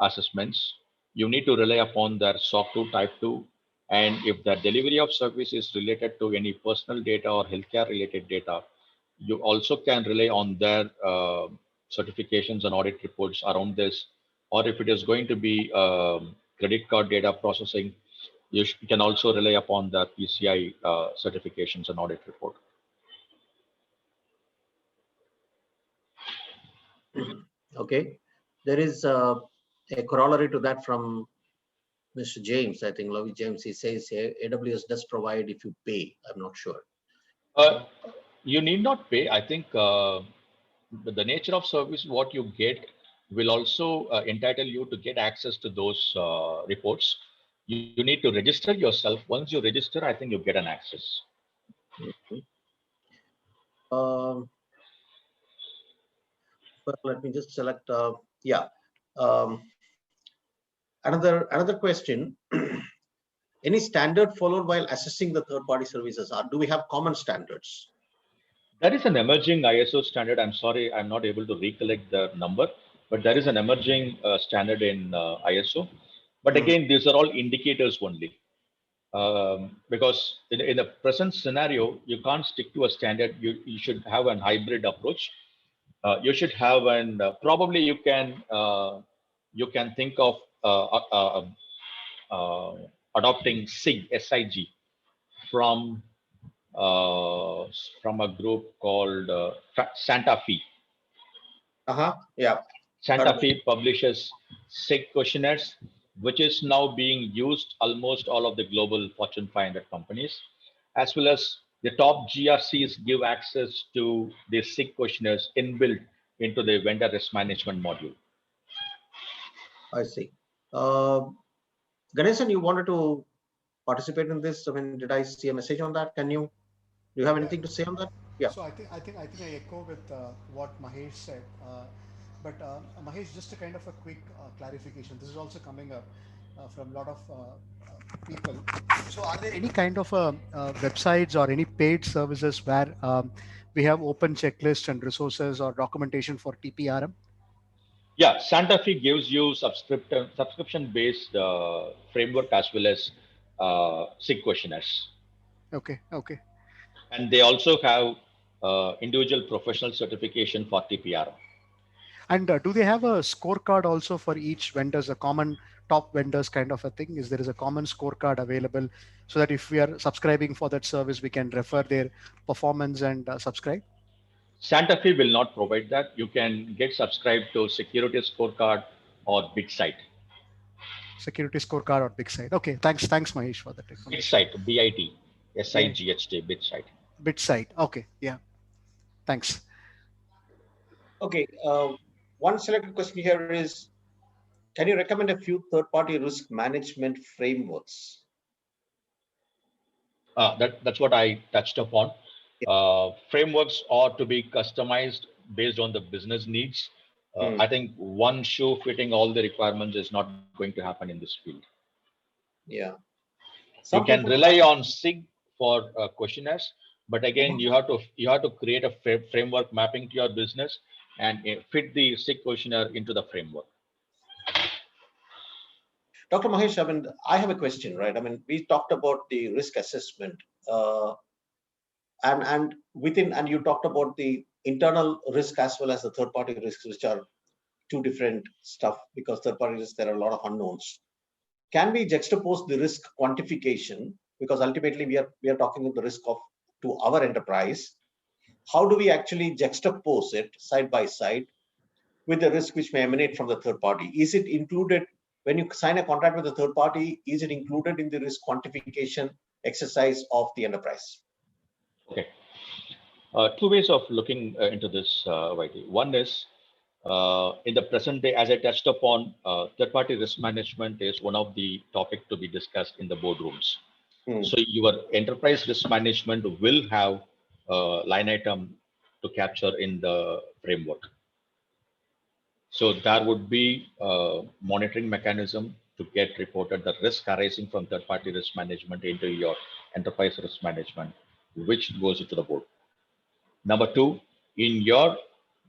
assessments. You need to rely upon their SOC 2 type 2. And if the delivery of service is related to any personal data or healthcare related data, you also can rely on their certifications and audit reports around this. Or if it is going to be credit card data processing, you can also rely upon the PCI certifications and audit report. Okay. There is a corollary to that from Mr. James. I think Lovey James, he says AWS does provide if you pay. I'm not sure. You need not pay. I think the nature of service, what you get will also entitle you to get access to those reports. You need to register yourself. Once you register, I think you get an access. Well, let me just select. Another question. Any standard followed while assessing the third-party services? Do we have common standards? There is an emerging ISO standard. I'm sorry, I'm not able to recollect the number, but there is an emerging standard in ISO. But again, these are all indicators only. Because in the present scenario, you can't stick to a standard. You should have an hybrid approach. You should have an probably you can think of adopting SIG from a group called Santa Fe. Yeah. Santa Fe publishes SIG questionnaires, which is now being used almost all of the global Fortune 500 companies, as well as the top GRCs give access to the SIG questionnaires inbuilt into the vendor risk management module. I see. Ganesan, you wanted to participate in this? I mean, did I see a message on that? Do you have Yeah. anything to say on that? Yeah. So I echo with what Mahesh said. But Mahesh, just a kind of a quick clarification. This is also coming up from a lot of people. So are there any kind of websites or any paid services where we have open checklists and resources or documentation for TPRM? Yeah, Santa Fe gives you subscription-based framework as well as SIG questionnaires. Okay, okay. And they also have individual professional certification for TPR. And do they have a scorecard also for each vendors, a common top vendors kind of a thing? Is there is a common scorecard available so that if we are subscribing for that service, we can refer their performance and subscribe? Santa Fe will not provide that. You can get subscribed to Security Scorecard or BitSite. Security scorecard or big site. Okay, thanks Mahesh for that information. BitSite, BITSIGHT, BitSite. Bit site. Okay, yeah. Thanks. Okay. One selected question here is, can you recommend a few third-party risk management frameworks? That's what I touched upon. Frameworks ought to be customized based on the business needs. I think one shoe fitting all the requirements is not going to happen in this field. Yeah. You can rely on SIG for questionnaires, but again, you have to create a framework mapping to your business and fit the SIG questionnaire into the framework. Dr. Mahesh, I mean, I have a question, right? I mean, we talked about the risk assessment, and you talked about the internal risk as well as the third-party risks, which are two different stuff, because third-party risks, there are a lot of unknowns. Can we juxtapose the risk quantification? Because ultimately we are talking about the risk to our enterprise. How do we actually juxtapose it side by side with the risk which may emanate from the third party? Is it included when you sign a contract with a third party? Is it included in the risk quantification exercise of the enterprise? Okay. Two ways of looking into this, Vaiti. One is in the present day, as I touched upon, third-party risk management is one of the topic to be discussed in the boardrooms. So your enterprise risk management will have a line item to capture in the framework. So there would be a monitoring mechanism to get reported the risk arising from third-party risk management into your enterprise risk management, which goes into the board. Number two, in your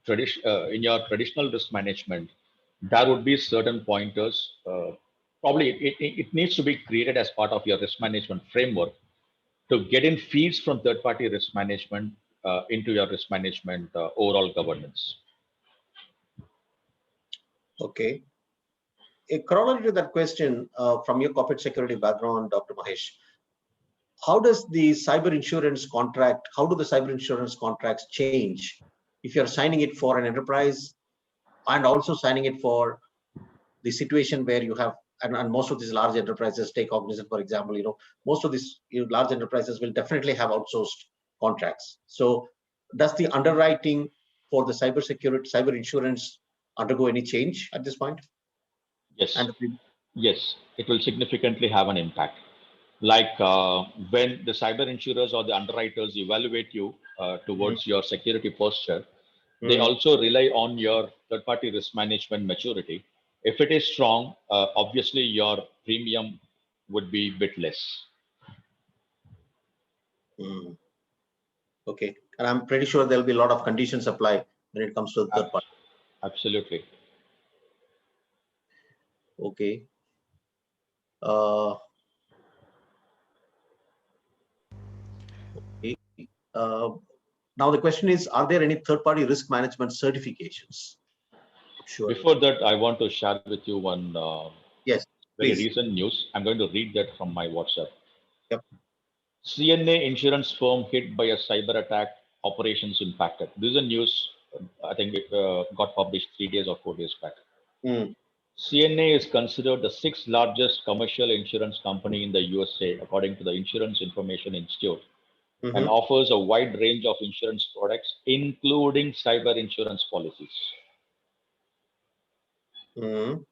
traditional risk management, there would be certain pointers. Probably it needs to be created as part of your risk management framework to get in feeds from third-party risk management into your risk management overall governance. Okay. A corollary to that question, from your corporate security background, Dr. Mahesh, how does the cyber insurance contract, how do the cyber insurance contracts change if you're signing it for an enterprise and also signing it for the situation where you have, and most of these large enterprises, take Cognizant, for example, most of these large enterprises will definitely have outsourced contracts. So does the underwriting for the cyber insurance undergo any change at this point? Yes, And yes, it will significantly have an impact. Like when the cyber insurers or the underwriters evaluate you towards your security posture, they also rely on your third-party risk management maturity. If it is strong, obviously your premium would be a bit less. Okay, and I'm pretty sure there'll be a lot of conditions applied when it comes to the third party. Absolutely. Okay. Now the question is, are there any third-party risk management certifications? Sure. Before that, I want to share with you one Yes. very Please. recent news. I'm going to read that from my WhatsApp. Yep. CNA insurance firm hit by a cyber attack, operations impacted. This is a news, I think it got published 3 days or 4 days back. Mm. CNA is considered the sixth largest commercial insurance company in the USA, according to the Insurance Information Institute, and Mm-hmm. offers a wide range of insurance products, including cyber insurance policies. Mm.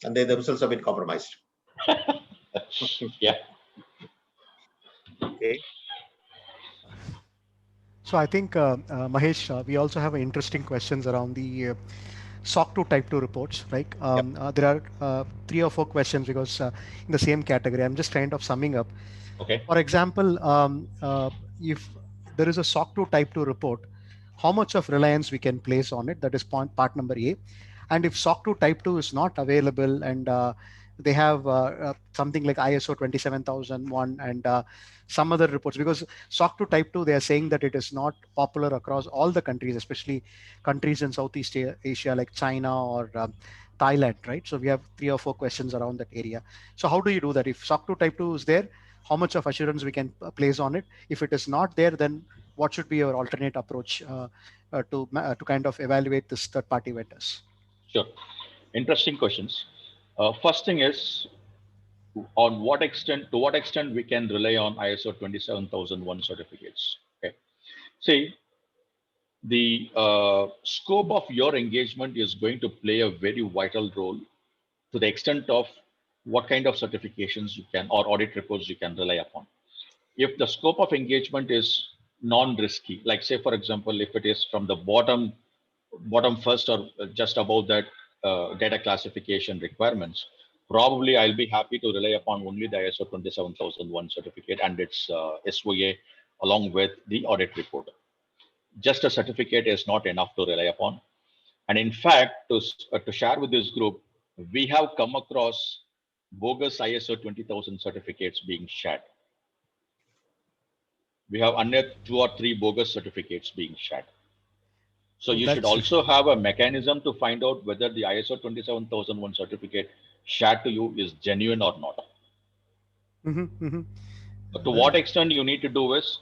And they themselves have been compromised. Yeah. Okay. So I think, Mahesh, we also have interesting questions around the SOC 2 Type 2 reports, right? Yep. There are 3 or 4 questions because in the same category. I'm just kind of summing up. Okay. For example, if there is a SOC 2 Type 2 report, how much of reliance we can place on it? That is part number A. And if SOC 2 Type 2 is not available and they have something like ISO 27001 and some other reports, because SOC 2 Type 2, they are saying that it is not popular across all the countries, especially countries in Southeast Asia like China or Thailand, right? So we have 3 or 4 questions around that area. So how do you do that? If SOC 2 Type 2 is there, how much of assurance we can place on it? If it is not there, then what should be your alternate approach to kind of evaluate this third party vendors? Sure. Interesting questions. First thing is, to what extent we can rely on ISO 27001 certificates. Okay. See, the scope of your engagement is going to play a very vital role to the extent of what kind of certifications you can or audit reports you can rely upon. If the scope of engagement is non-risky, like say for example, if it is from the bottom first or just above that data classification requirements, probably I'll be happy to rely upon only the ISO 27001 certificate and its SOA along with the audit report. Just a certificate is not enough to rely upon. And in fact, to share with this group, we have come across bogus ISO 20000 certificates being shared. We have unearthed 2 or 3 bogus certificates being shared. So Oh, you should that's also have a mechanism to find out whether the ISO 27001 certificate shared to you is genuine or not. mm-hmm, mm-hmm. To what extent you need to do is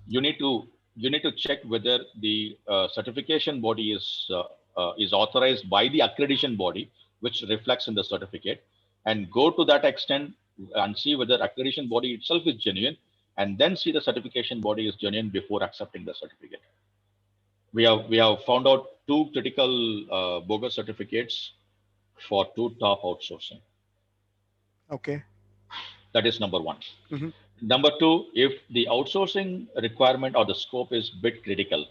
you need to check whether the certification body is authorized by the accreditation body, which reflects in the certificate, and go to that extent and see whether accreditation body itself is genuine, and then see the certification body is genuine before accepting the certificate. We have found out 2 critical bogus certificates for 2 top outsourcing. okay. That is number one. Mm-hmm, Number two, if the outsourcing requirement or the scope is bit critical,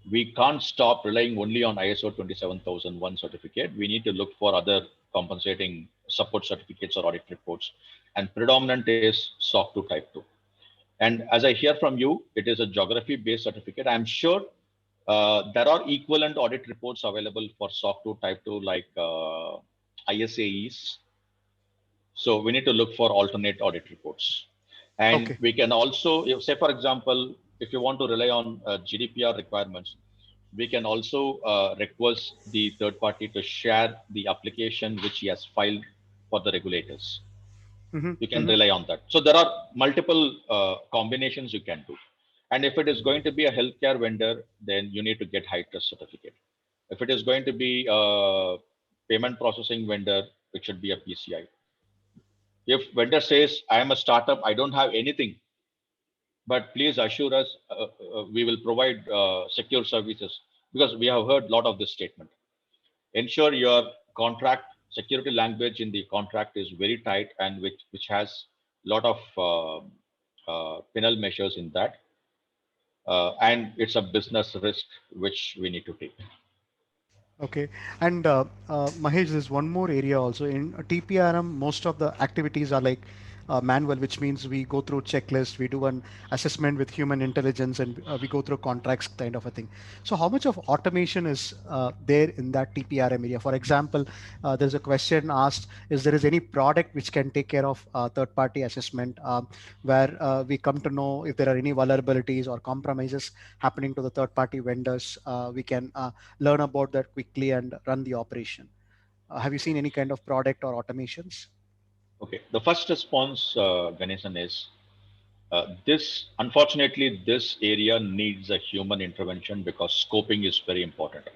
we can't stop relying only on ISO 27001 certificate. We need to look for other compensating support certificates or audit reports. And predominant is SOC 2 Type 2. And as I hear from you, it is a geography based certificate. I'm sure there are equivalent audit reports available for SOC 2 Type 2 like ISAEs. So we need to look for alternate audit reports. And okay. we can also, say, for example, if you want to rely on GDPR requirements, we can also request the third party to share the application which he has filed for the regulators. Mm-hmm, You can mm-hmm. rely on that. So there are multiple combinations you can do. And if it is going to be a healthcare vendor, then you need to get high trust certificate. If it is going to be a payment processing vendor, it should be a PCI. If vendor says, I am a startup, I don't have anything, but please assure us we will provide secure services, because we have heard a lot of this statement. Ensure your contract security language in the contract is very tight and which has a lot of penal measures in that. And it's a business risk which we need to take. Okay. And Mahesh, there's one more area also. In TPRM, most of the activities are like manual, which means we go through checklists, we do an assessment with human intelligence, and we go through contracts kind of a thing. So how much of automation is there in that TPRM area? For example, there's a question asked, is there is any product which can take care of third-party assessment where we come to know if there are any vulnerabilities or compromises happening to the third-party vendors, we can learn about that quickly and run the operation. Have you seen any kind of product or automations? Okay. The first response, Ganesan, is unfortunately, this area needs a human intervention because scoping is very important.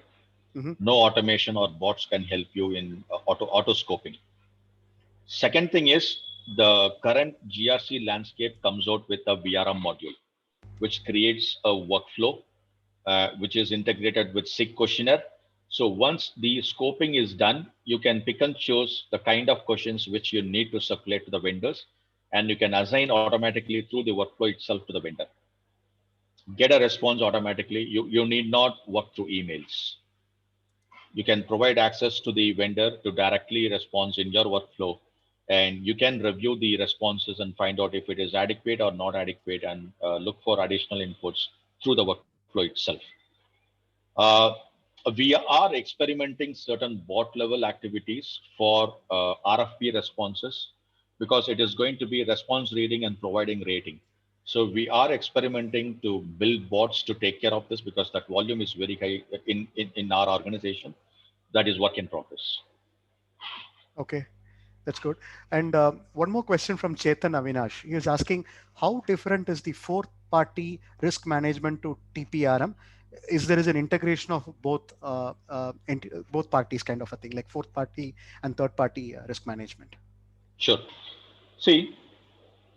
Mm-hmm. No automation or bots can help you in auto scoping. Second thing is the current GRC landscape comes out with a VRM module, which creates a workflow which is integrated with SIG questionnaire. So once the scoping is done, you can pick and choose the kind of questions which you need to circulate to the vendors, and you can assign automatically through the workflow itself to the vendor. Get a response automatically. You need not work through emails. You can provide access to the vendor to directly respond in your workflow, and you can review the responses and find out if it is adequate or not adequate, and look for additional inputs through the workflow itself. Uh, we are experimenting certain bot level activities for RFP responses because it is going to be response reading and providing rating. So we are experimenting to build bots to take care of this because that volume is very high in our organization. That is work in progress. Okay, that's good. And one more question from Chetan Avinash. He is asking, how different is the fourth party risk management to TPRM? Is there is an integration of both parties kind of a thing, like fourth party and third party risk management? Sure. See,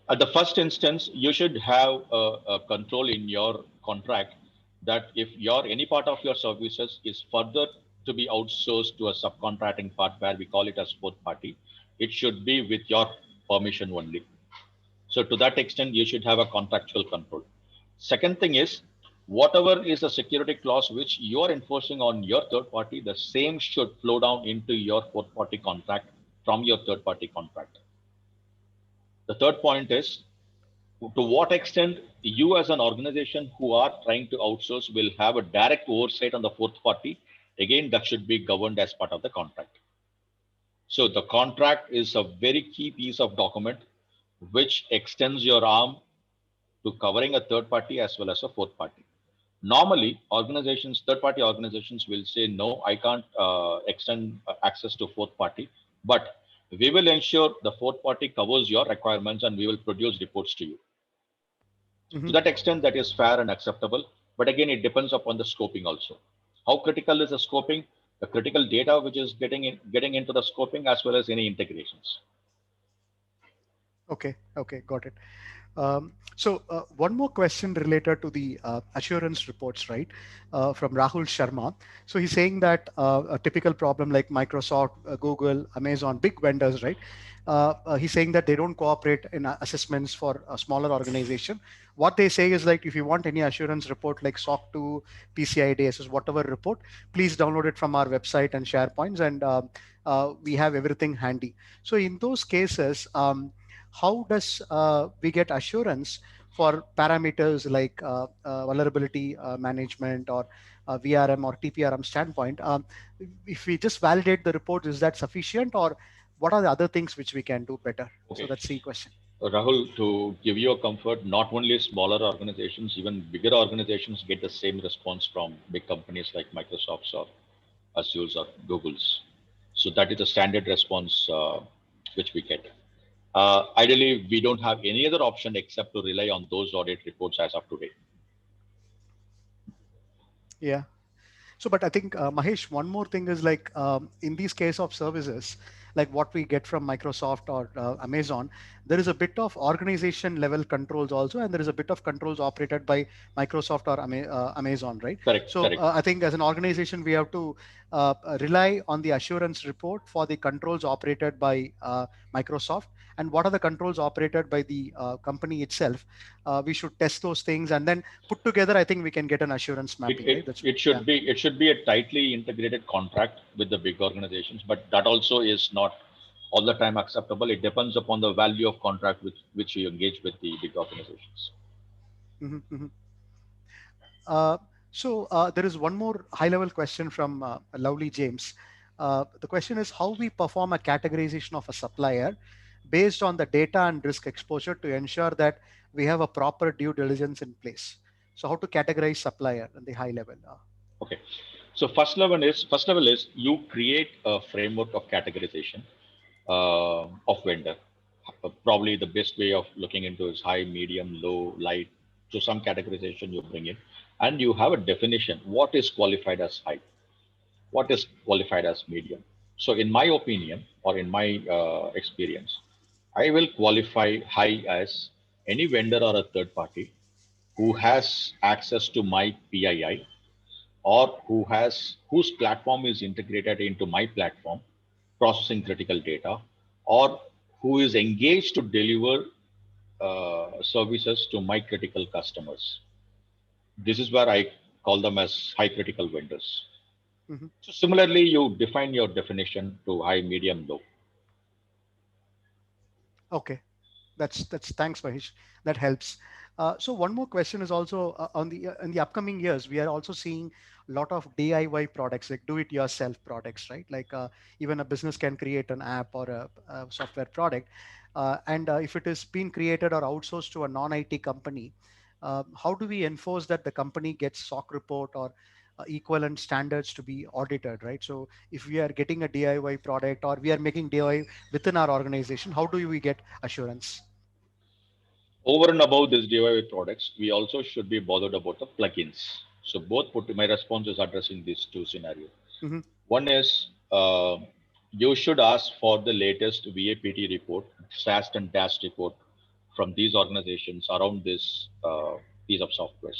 at the first instance, you should have a control in your contract that if your any part of your services is further to be outsourced to a subcontracting part where we call it as fourth party, it should be with your permission only. So to that extent, you should have a contractual control. Second thing is, whatever is the security clause which you are enforcing on your third party, the same should flow down into your fourth party contract from your third party contract. The third point is, to what extent you as an organization who are trying to outsource will have a direct oversight on the fourth party, again that should be governed as part of the contract. So the contract is a very key piece of document which extends your arm to covering a third party as well as a fourth party. Normally organizations, third party organizations will say no, I can't extend access to fourth party, but we will ensure the fourth party covers your requirements and we will produce reports to you. To Mm-hmm. that extent, that is fair and acceptable. But again, it depends upon the scoping also. How critical is the scoping? The critical data which is getting into the scoping as well as any integrations. Okay, okay, got it. So one more question related to the assurance reports, right? From Rahul Sharma. So he's saying that a typical problem like Microsoft, Google, Amazon, big vendors, right? He's saying that they don't cooperate in assessments for a smaller organization. What they say is like, if you want any assurance report like SOC 2, PCI DSS, whatever report, please download it from our website and SharePoints, and we have everything handy. So in those cases, how does we get assurance for parameters like vulnerability management or VRM or TPRM standpoint? If we just validate the report, is that sufficient, or what are the other things which we can do better? So Okay. that's the question. Rahul, to give you a comfort, not only smaller organizations, even bigger organizations get the same response from big companies like Microsoft's or Azure's or Google's. So that is the standard response which we get. Ideally, we don't have any other option except to rely on those audit reports as of today. Yeah. So, but I think Mahesh, one more thing is like in these case of services, like what we get from Microsoft or Amazon, there is a bit of organization level controls also, and there is a bit of controls operated by Microsoft or Amazon, right? Correct, So correct. I think as an organization, we have to rely on the assurance report for the controls operated by Microsoft, and what are the controls operated by the company itself. We should test those things and then put together. I think we can get an assurance It, mapping, right? it, That's it yeah. should be a tightly integrated contract with the big organizations, but that also is not all the time acceptable. It depends upon the value of contract which you engage with the big organizations. Mhm, mhm. So there is one more high-level question from Lovely James. The question is how we perform a categorization of a supplier based on the data and risk exposure to ensure that we have a proper due diligence in place. So how to categorize supplier at the high level? Okay. So first level is you create a framework of categorization of vendor. Probably the best way of looking into is high, medium, low, light. So some categorization you bring in, and you have a definition. What is qualified as high? What is qualified as medium? So in my opinion, or in my experience, I will qualify high as any vendor or a third party who has access to my PII, or whose platform is integrated into my platform, processing critical data, or who is engaged to deliver services to my critical customers. This is where I call them as high critical vendors. Mhm. So similarly, you define your definition to high, medium, low. Okay. That's thanks, Mahesh. That helps. So one more question is also on the in the upcoming years, we are also seeing a lot of DIY products, like do-it-yourself products, right? Like even a business can create an app or a software product, and if it is being created or outsourced to a non-IT company, how do we enforce that the company gets SOC report or equivalent standards to be audited, right? So if we are getting a DIY product or we are making DIY within our organization, how do we get assurance? Over and above these DIY products, we also should be bothered about the plugins. So both put my response is addressing these two scenarios. Mm-hmm. One is you should ask for the latest VAPT report, SAST and DAST report from these organizations around this piece of software.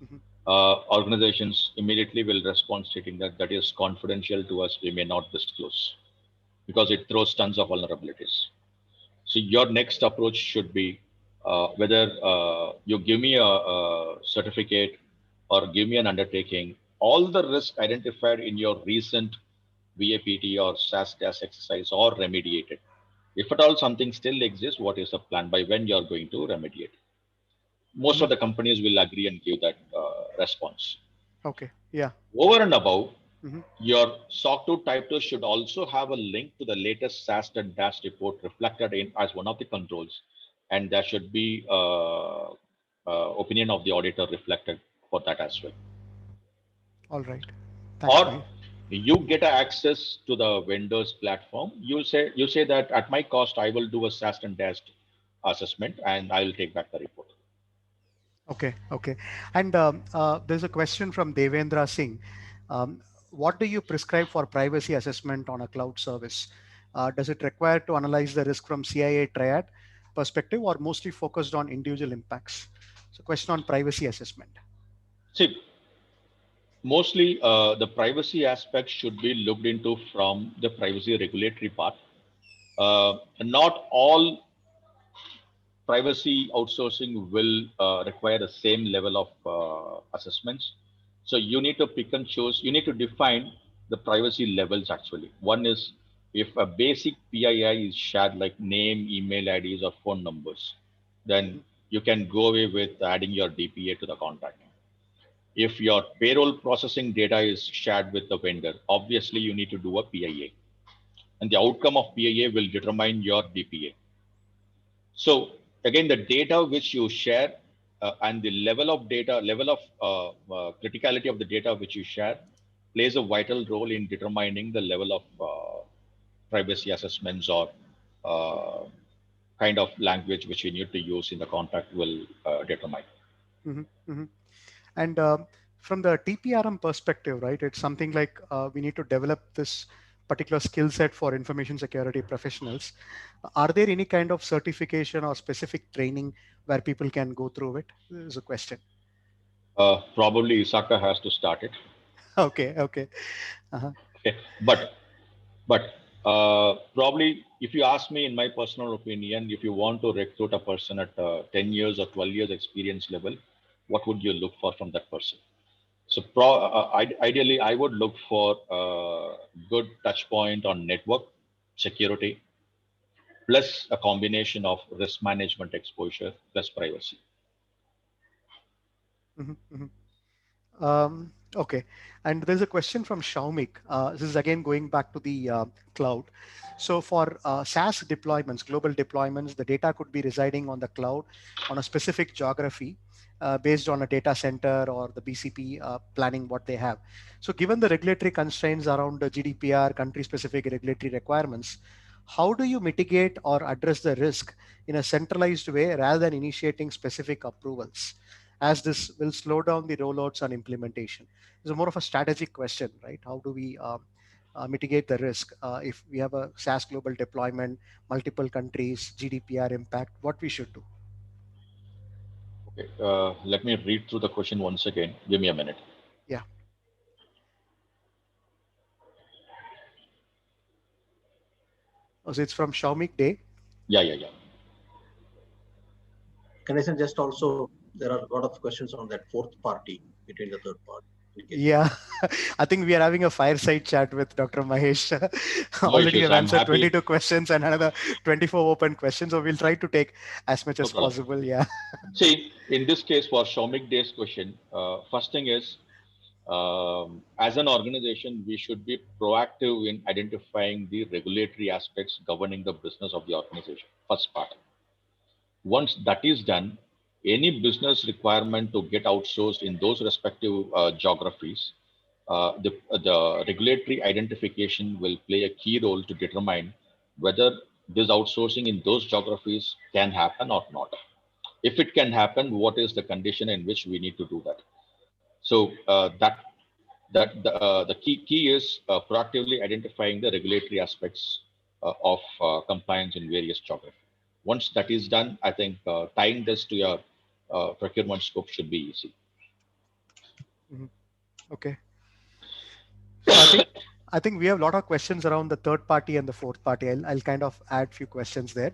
Mm-hmm. Organizations immediately will respond stating that that is confidential to us, we may not disclose, because it throws tons of vulnerabilities. So your next approach should be whether you give me a certificate or give me an undertaking, all the risk identified in your recent VAPT or SAS gas exercise or remediated. If at all something still exists, what is the plan by when you are going to remediate? Most Mm-hmm. of the companies will agree and give that response. Okay. Yeah. Over and above, Mm-hmm. your SOC 2 Type 2 should also have a link to the latest SAST and DAST report reflected in as one of the controls, and there should be opinion of the auditor reflected for that as well. All right. Thanks, Or Mahesh. you get access to the vendor's platform. You say that at my cost, I will do a SAST and DAST assessment, and I will take back the report. Okay. Okay. And there's a question from Devendra Singh. What do you prescribe for privacy assessment on a cloud service? Does it require to analyze the risk from CIA triad perspective or mostly focused on individual impacts? So, question on privacy assessment. See, mostly the privacy aspect should be looked into from the privacy regulatory part. Not all privacy outsourcing will require the same level of assessments. So you need to pick and choose. You need to define the privacy levels actually. One is if a basic PII is shared like name, email IDs, or phone numbers, then Mhm. you can go away with adding your DPA to the contract. If your payroll processing data is shared with the vendor, obviously you need to do a PIA, and the outcome of PIA will determine your DPA. So again, the data which you share and the level of data, level of criticality of the data which you share plays a vital role in determining the level of privacy assessments or uh, kind of language which you need to use in the contract will determine. Mhm. Mhm. And from the TPRM perspective, right, it's something like we need to develop this particular skill set for information security professionals. Are there any kind of certification or specific training where people can go through it? This is a question. Probably ISACA has to start it. Okay, okay. Uh-huh. Okay. But probably, if you ask me, in my personal opinion, if you want to recruit a person at 10 years or 12 years experience level, what would you look for from that person? So, ideally, I would look for a good touch point on network security, plus a combination of risk management exposure plus privacy. Mhm, mhm. Okay, and there's a question from Shaumik. This is again going back to the cloud. So for SaaS deployments, global deployments, the data could be residing on the cloud on a specific geography based on a data center or the BCP planning what they have. So given the regulatory constraints around the GDPR, country-specific regulatory requirements, how do you mitigate or address the risk in a centralized way rather than initiating specific approvals, as this will slow down the rollouts and implementation? It's more of a strategic question, right? How do we mitigate the risk if we have a SaaS global deployment, multiple countries, GDPR impact, what we should do? Okay, let me read through the question once again. Give me a minute. Yeah. Oh, so it's from Shaumik Day. Yeah. Can I say just also there are a lot of questions on that fourth party between the third party application. Yeah, I think we are having a fireside chat with Dr. Mahesh. No Already issues. have I'm answered happy. 22 questions and another 24 open questions. So we'll try to take as much No as problem. possible. Yeah. See, in this case, for Shaumik Day's question, first thing is, as an organization, we should be proactive in identifying the regulatory aspects governing the business of the organization. First part. Once that is done, any business requirement to get outsourced in those respective geographies, the regulatory identification will play a key role to determine whether this outsourcing in those geographies can happen or not. If it can happen, what is the condition in which we need to do that? So the key is proactively identifying the regulatory aspects of compliance in various geographies. Once that is done, I think tying this to your procurement scope should be easy. Mhm. Okay. So I think we have a lot of questions around the third party and the fourth party. I'll kind of add few questions there.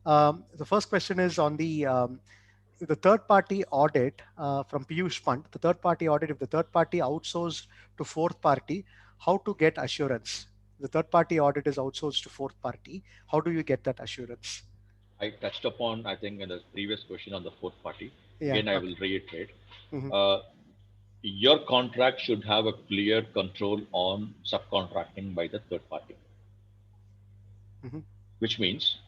The first question is on the third party audit from Piyush Pant. The third party audit, if the third party outsourced to fourth party, how to get assurance? The third party audit is outsourced to fourth party. How do you get that assurance? I touched upon, I think, in the previous question on the fourth party. Yeah. Again, I Okay. will reiterate. Hmm. Uh, your contract should have a clear control on subcontracting by the third party, Hmm. which means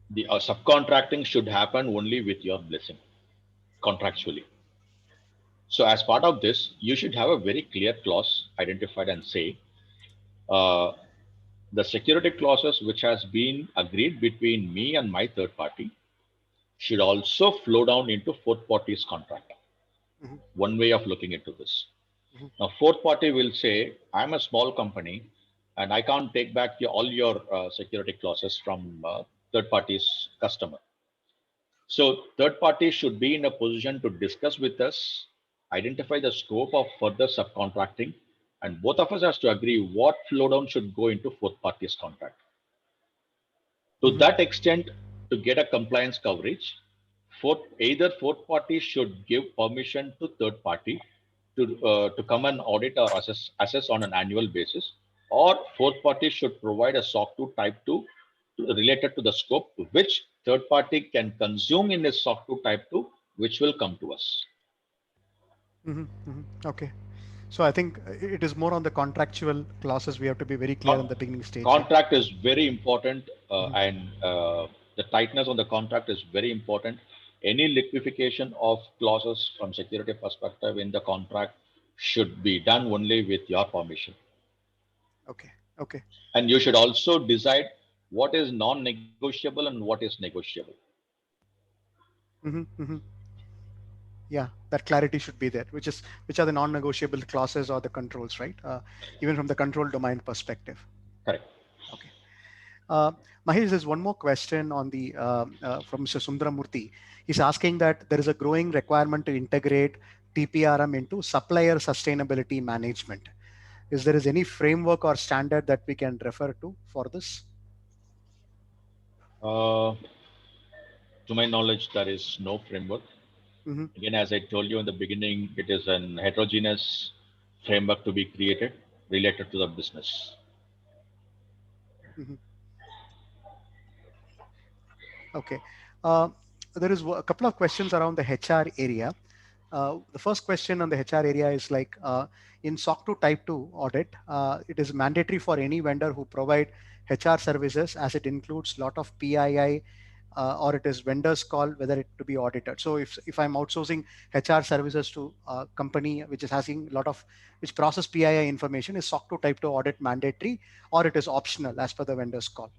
the subcontracting should happen only with your blessing contractually. So, as part of this, you should have a very clear clause identified and say uh, the security clauses which has been agreed between me and my third party should also flow down into fourth party's contract. Hmm. One way of looking into this. Hmm. Now, fourth party will say, I'm a small company and I can't take back all your security clauses from third party's customer. So third party should be in a position to discuss with us, identify the scope of further subcontracting, and both of us has to agree what flow down should go into fourth party's contract. To Hmm. that extent, to get a compliance coverage, either fourth party should give permission to third party to come and audit or assess on an annual basis, or fourth party should provide a SOC 2 type 2 related to the scope which third party can consume in a SOC 2 type 2, which will come to us. Hmm. Hmm. Okay. So I think it is more on the contractual clauses. We have to be very clear in the beginning stage. Yeah. Contract is very important, Hmm. and the tightness on the contract is very important. Any liquefaction of clauses from security perspective in the contract should be done only with your permission. Okay. Okay. And you should also decide what is non-negotiable and what is negotiable. Hmm. Hmm. Yeah, that clarity should be there, which are the non-negotiable clauses or the controls, right? Even from the control domain perspective. Correct. Okay. Uh, Mahesh, there's one more question on the from Mr. Sundaramurthy. He's asking that there is a growing requirement to integrate TPRM into supplier sustainability management. Is there is any framework or standard that we can refer to for this? Uh, to my knowledge, there is no framework. Hmm. Again, as I told you in the beginning, it is an heterogeneous framework to be created related to the business. Hmm. Okay. Uh, there is a couple of questions around the HR area. The first question on the HR area is like in SOC 2 Type 2 audit, it is mandatory for any vendor who provide HR services as it includes lot of PII or it is vendor's call whether it to be audited. So if I'm outsourcing HR services to a company which is having a lot of which process PII information, is SOC 2 Type 2 audit mandatory or it is optional as per the vendor's call?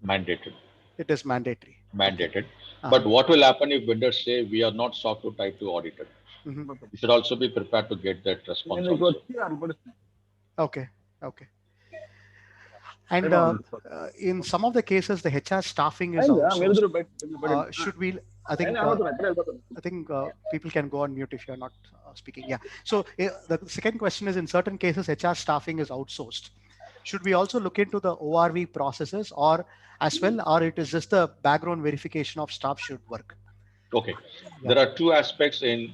Mandated. It is mandatory. Okay. Mandated. Uh-huh. But what will happen if vendors say we are not SOC 2 Type 2 audited? Mhm. You should also be prepared to get that response also. Okay. Okay. And in some of the cases, the HR staffing is outsourced. Should we? I think. People can go on mute if you're not speaking. Yeah. So the second question is: in certain cases, HR staffing is outsourced. Should we also look into the ORV processes, or as well, or it is just the background verification of staff should work? Okay. Yeah. There are two aspects in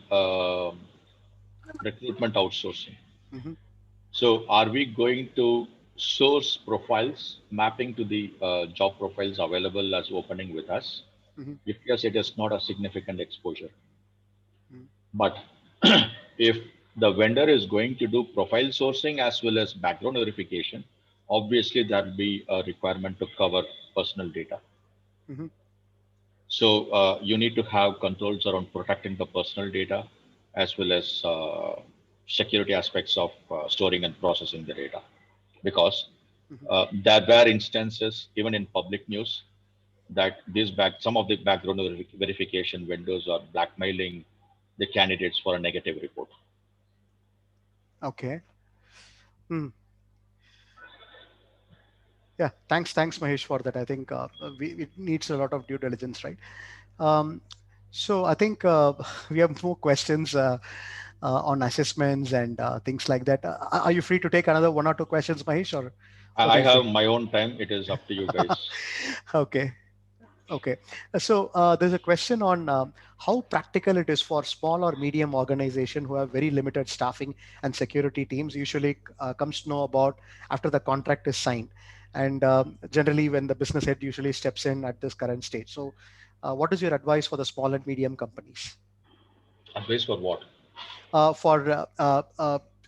recruitment outsourcing. Mm-hmm. So, are we going to source profiles mapping to the job profiles available as opening with us? Mm-hmm. If yes, it is not a significant exposure. Mm-hmm. But if the vendor is going to do profile sourcing as well as background verification, obviously there will be a requirement to cover personal data. Mm-hmm. So you need to have controls around protecting the personal data as well as security aspects of storing and processing the data. Because Mm-hmm. there were instances, even in public news, that some of the background verification vendors are blackmailing the candidates for a negative report. Okay. Hmm. Yeah. Thanks, Mahesh, for that. I think it needs a lot of due diligence, right? Um, so I think we have more questions on assessments and things like that. Are you free to take another one or two questions, Mahesh, or what do I you say? have my own time. It is up to you guys. Okay. Okay. So there's a question on how practical it is for small or medium organization who have very limited staffing and security teams usually comes to know about after the contract is signed. And generally when the business head usually steps in at this current stage. So what is your advice for the small and medium companies? Advice for what? For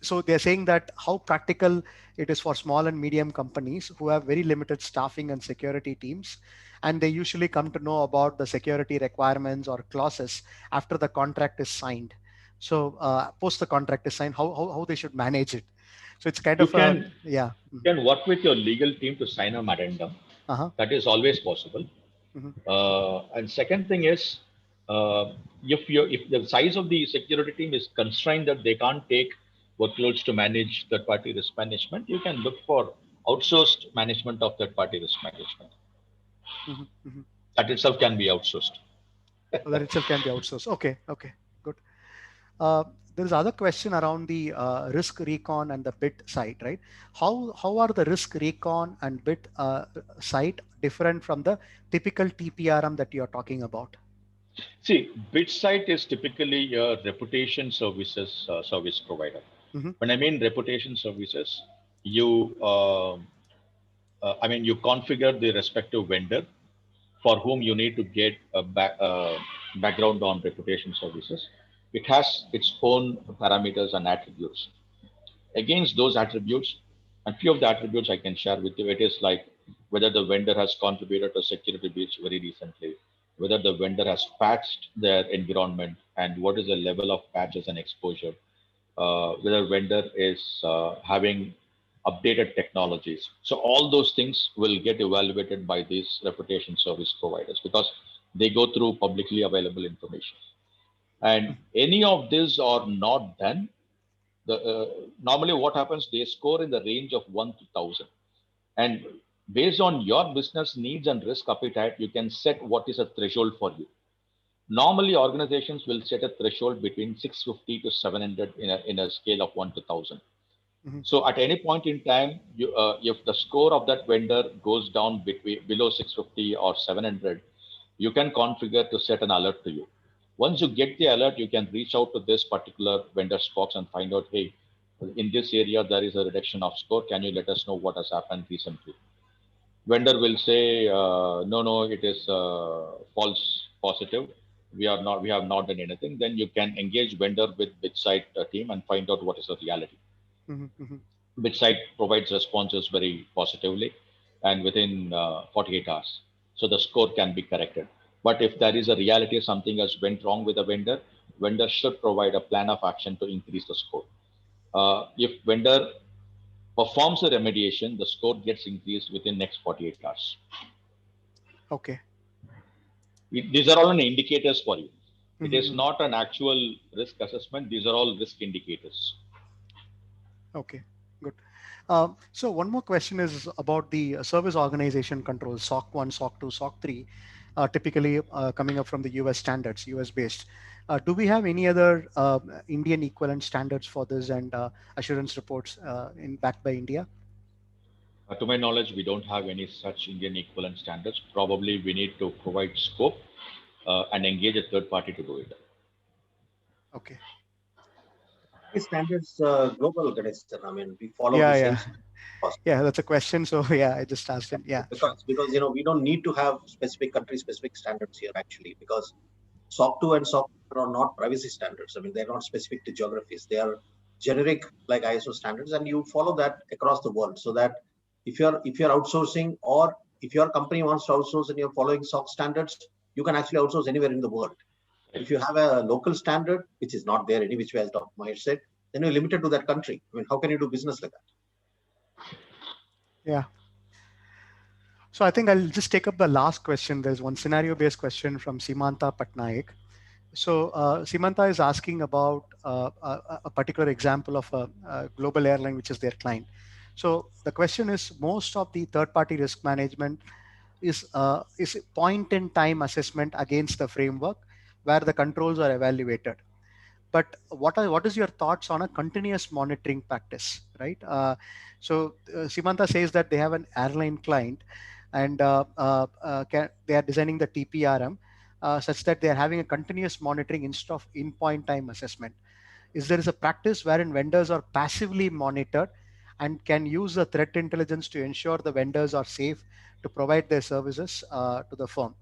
so they're saying that how practical it is for small and medium companies who have very limited staffing and security teams, and they usually come to know about the security requirements or clauses after the contract is signed. So post the contract is signed, how they should manage it. So it's kind You of a can yeah. can work with your legal team to sign an addendum. Uh-huh. That is always possible. Hmm. And second thing is, if the size of the security team is constrained that they can't take workloads to manage third party risk management, you can look for outsourced management of third party risk management. Hmm. Hmm. That itself can be outsourced. So that itself can be outsourced. Okay. Okay. Good. Uh, there is other question around the risk recon and the bit site, right? How are the risk recon and bit site different from the typical TPRM that you are talking about? See, BitSite is typically a reputation services service provider. Mm-hmm. When I mean reputation services, you I mean you configure the respective vendor for whom you need to get a background on reputation services. It has its own parameters and attributes. Against those attributes, and few of the attributes I can share with you, it is like whether the vendor has contributed to security breach very recently, whether the vendor has patched their environment, and what is the level of patches and exposure, whether vendor is having updated technologies. So all those things will get evaluated by these reputation service providers because they go through publicly available information. And any of these are not done, normally what happens, they score in the range of 1 to 1000. And based on your business needs and risk appetite, you can set what is a threshold for you. Normally, organizations will set a threshold between 650 to 700 in a scale of 1 to 1000. Mm-hmm. So, at any point in time, if the score of that vendor goes down below 650 or 700, you can configure to set an alert to you. Once you get the alert, you can reach out to this particular vendor's box and find out, hey, in this area there is a reduction of score. Can you let us know what has happened recently? Vendor will say, no, it is false positive. We have not done anything. Then you can engage vendor with BitSite team and find out what is the reality. Mm-hmm. Mm-hmm. BitSite provides responses very positively and within 48 hours. So the score can be corrected. But if there is a reality, something has went wrong with the vendor should provide a plan of action to increase the score. If vendor performs a remediation, the score gets increased within next 48 hours. Okay. These are all indicators for you. It is Mm-hmm. not an actual risk assessment. These are all risk indicators. Okay, good. So one more question is about the service organization controls, SOC 1, SOC 2, SOC 3, typically coming up from the US standards, US based. Do we have any other Indian equivalent standards for this and assurance reports backed by India? To my knowledge, we don't have any such Indian equivalent standards. Probably we need to provide scope and engage a third party to do it. Okay. These standards, global, Ganesh sir. I mean, we follow the Yeah, same yeah. standards. Yeah, that's a question. So yeah, I just asked it. Yeah, sure. Because we don't need to have specific country specific standards here actually, because SOC 2 and SOC are not privacy standards. I mean, they're not specific to geographies. They are generic like ISO standards, and you follow that across the world. So that if you're outsourcing, or if your company wants to outsource and you're following SOC standards, you can actually outsource anywhere in the world. If you have a local standard, which is not there any which way, as Dr. Mahesh said, then you're limited to that country. I mean, how can you do business like that? Yeah. So I think I'll just take up the last question. There's one scenario-based question from Simanta Patnaik. So Simanta is asking about a particular example of a global airline, which is their client. So the question is, most of the third-party risk management is point-in-time assessment against the framework where the controls are evaluated. But what is your thoughts on a continuous monitoring practice, right? Simanta says that they have an airline client, and they are designing the TPRM such that they are having a continuous monitoring instead of in-point time assessment. Is there is a practice wherein vendors are passively monitored and can use the threat intelligence to ensure the vendors are safe to provide their services to the firm?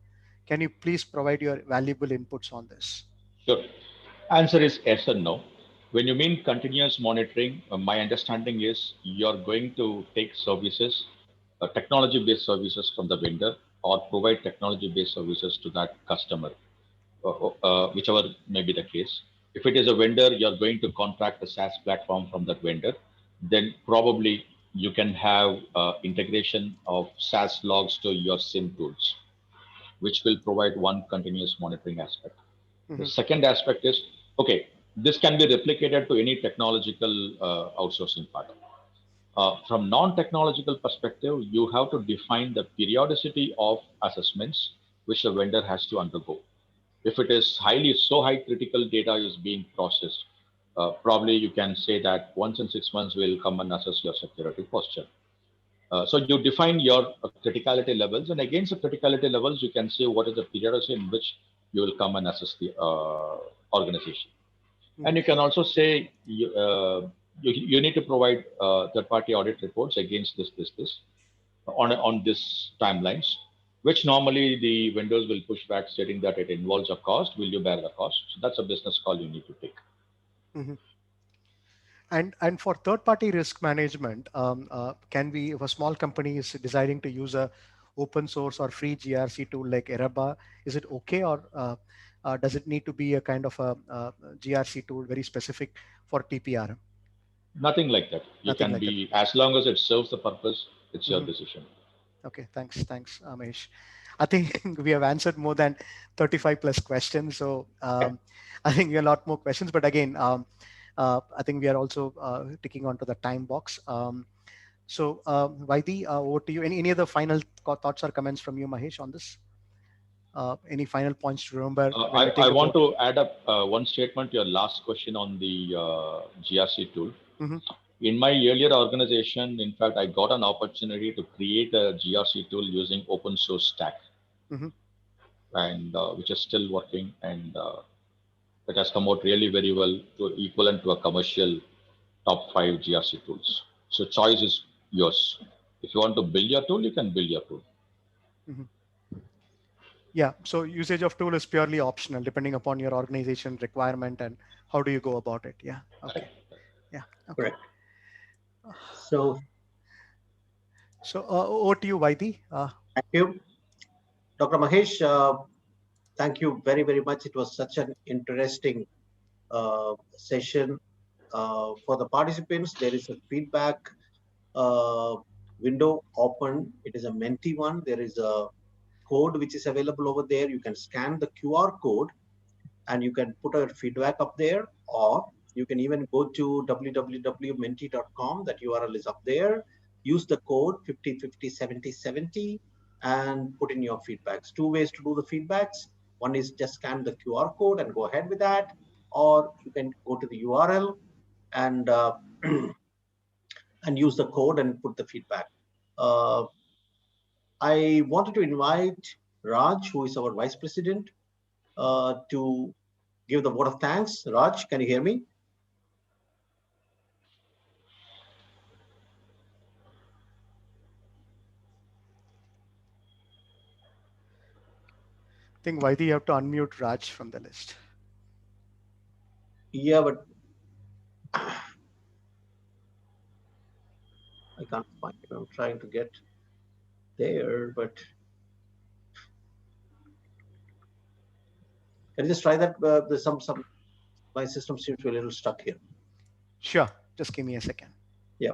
Can you please provide your valuable inputs on this? Sure. Answer is yes and no. When you mean continuous monitoring, my understanding is you're going to take services, technology-based services from the vendor, or provide technology-based services to that customer, whichever may be the case. If it is a vendor, you're going to contract a SaaS platform from that vendor, then probably you can have integration of SaaS logs to your SIM tools, which will provide one continuous monitoring aspect. The Mm-hmm. second aspect is, okay, this can be replicated to any technological outsourcing part. From non-technological perspective, you have to define the periodicity of assessments which the vendor has to undergo. If it is so high critical data is being processed, probably you can say that once in 6 months we'll come and assess your security posture. So you define your criticality levels, and against the criticality levels, you can say what is the periodicity in which you will come and assess the organization. And Mm-hmm. you can also say you need to provide third-party audit reports against this on this timelines, which normally the vendors will push back, stating that it involves a cost. Will you bear the cost? So that's a business call you need to take. Mm-hmm. And for third-party risk management, can we, if a small company is deciding to use a open source or free GRC tool like Eraba, is it okay, or does it need to be a kind of a GRC tool very specific for TPRM? Nothing like that. You Nothing can like that. be, as long as it serves the purpose, it's your Mm-hmm. decision. Okay, thanks, Mahesh. I think we have answered more than 35 plus questions. So I think we have a lot more questions, but again, I think we are also ticking onto the time box. Vaidi, over to you. Any other final thoughts or comments from you, Mahesh, on this? Any final points to remember when we I think want about? to add up one statement to your last question on the GRC tool. Mm-hmm. In my earlier organization, in fact, I got an opportunity to create a GRC tool using open source stack, Mm-hmm. and which is still working, and it has come out really very well, to equivalent to a commercial top 5 GRC tools. So choice is yours. If you want to build your tool, you can build your tool. Mm-hmm. Yeah, so usage of tool is purely optional depending upon your organization requirement and how do you go about it. Yeah, okay. Yeah, okay. Correct. So So over to you, Vaidi. thank you, Dr. Mahesh. Thank you very, very much. It was such an interesting session. For the participants, there is a feedback window open. It is a Menti one. There is a code which is available over there. You can scan the QR code and you can put a feedback up there, or you can even go to www.menti.com. That URL is up there. Use the code 50507070 and put in your feedbacks. Two ways to do the feedbacks. One is just scan the QR code and go ahead with that, or you can go to the URL and and use the code and put the feedback. I wanted to invite Raj, who is our vice president, to give the vote of thanks. Raj, can you hear me? I think Vaidhi, you have to unmute Raj from the list. Yeah, but I can't find it. I'm trying to get there, but can you just try that? There's some my system seems to be a little stuck here. Sure, just give me a second. Yeah.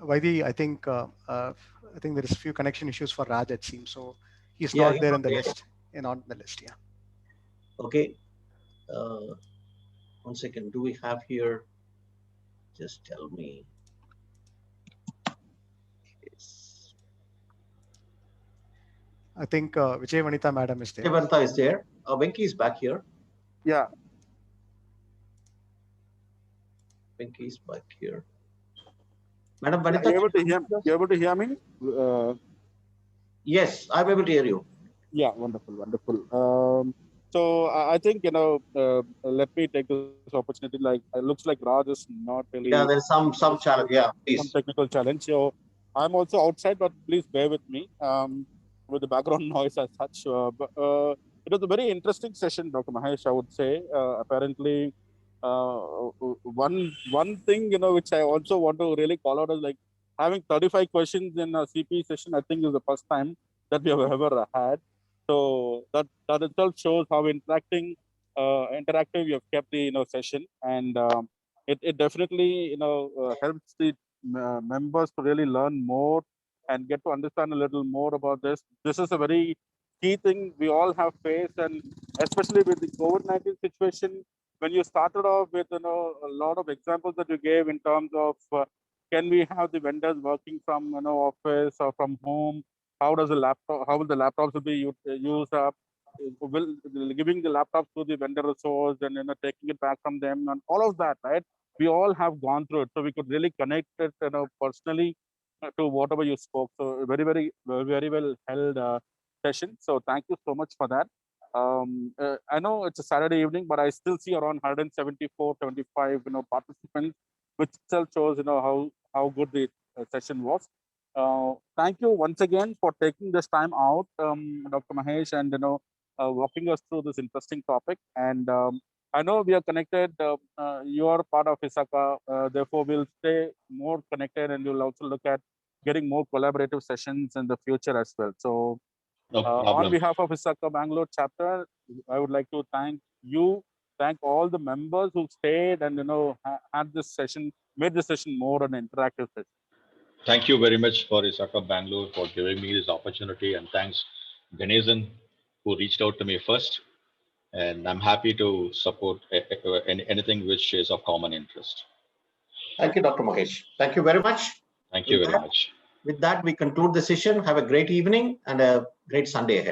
Vaidhi, I think there is a few connection issues for Raj, it seems. So he's Yeah, not there in the list. Not on the list, yeah. Okay. 1 second. Do we have here? Just tell me. Yes. I think Vijay Vanitha madam is there. Vanitha is there. Venki is back here. Yeah. Venki is back here. Madam Vanitha, you able to hear me? Yes, I'm able to hear you. Yeah, wonderful, wonderful. So I think, let me take this opportunity. Like, it looks like Raj is not really. Yeah, there's some challenge. Yeah, please. Some technical challenge. So I'm also outside, but please bear with me with the background noise as such. But it was a very interesting session, Dr. Mahesh, I would say. Apparently, one thing, which I also want to really call out is like having 35 questions in a CPE session, I think is the first time that we have ever had. So that itself shows how interactive you have kept the session, and it definitely helps the members to really learn more and get to understand a little more about this. This is a very key thing we all have faced, and especially with the COVID-19 situation, when you started off with a lot of examples that you gave in terms of can we have the vendors working from office or from home? How will the laptops be used up? Will giving the laptops to the vendor resource and taking it back from them and all of that, right? We all have gone through it, so we could really connect it personally to whatever you spoke. So very well held session. So thank you so much for that. I know it's a Saturday evening, but I still see around 174, 75 participants, which itself shows how good the session was. Thank you once again for taking this time out, Dr. Mahesh, and walking us through this interesting topic. And I know we are connected. You are part of ISACA, therefore we'll stay more connected, and we'll also look at getting more collaborative sessions in the future as well. So, on behalf of ISACA Bangalore chapter, I would like to thank all the members who stayed and had this session, made this session more an interactive session. Thank you very much for ISACA Bangalore for giving me this opportunity, and thanks Ganesan who reached out to me first. And I'm happy to support anything which is of common interest. Thank you, Dr. Mahesh. Thank you very much. Thank you very much. With that, we conclude the session. Have a great evening and a great Sunday ahead.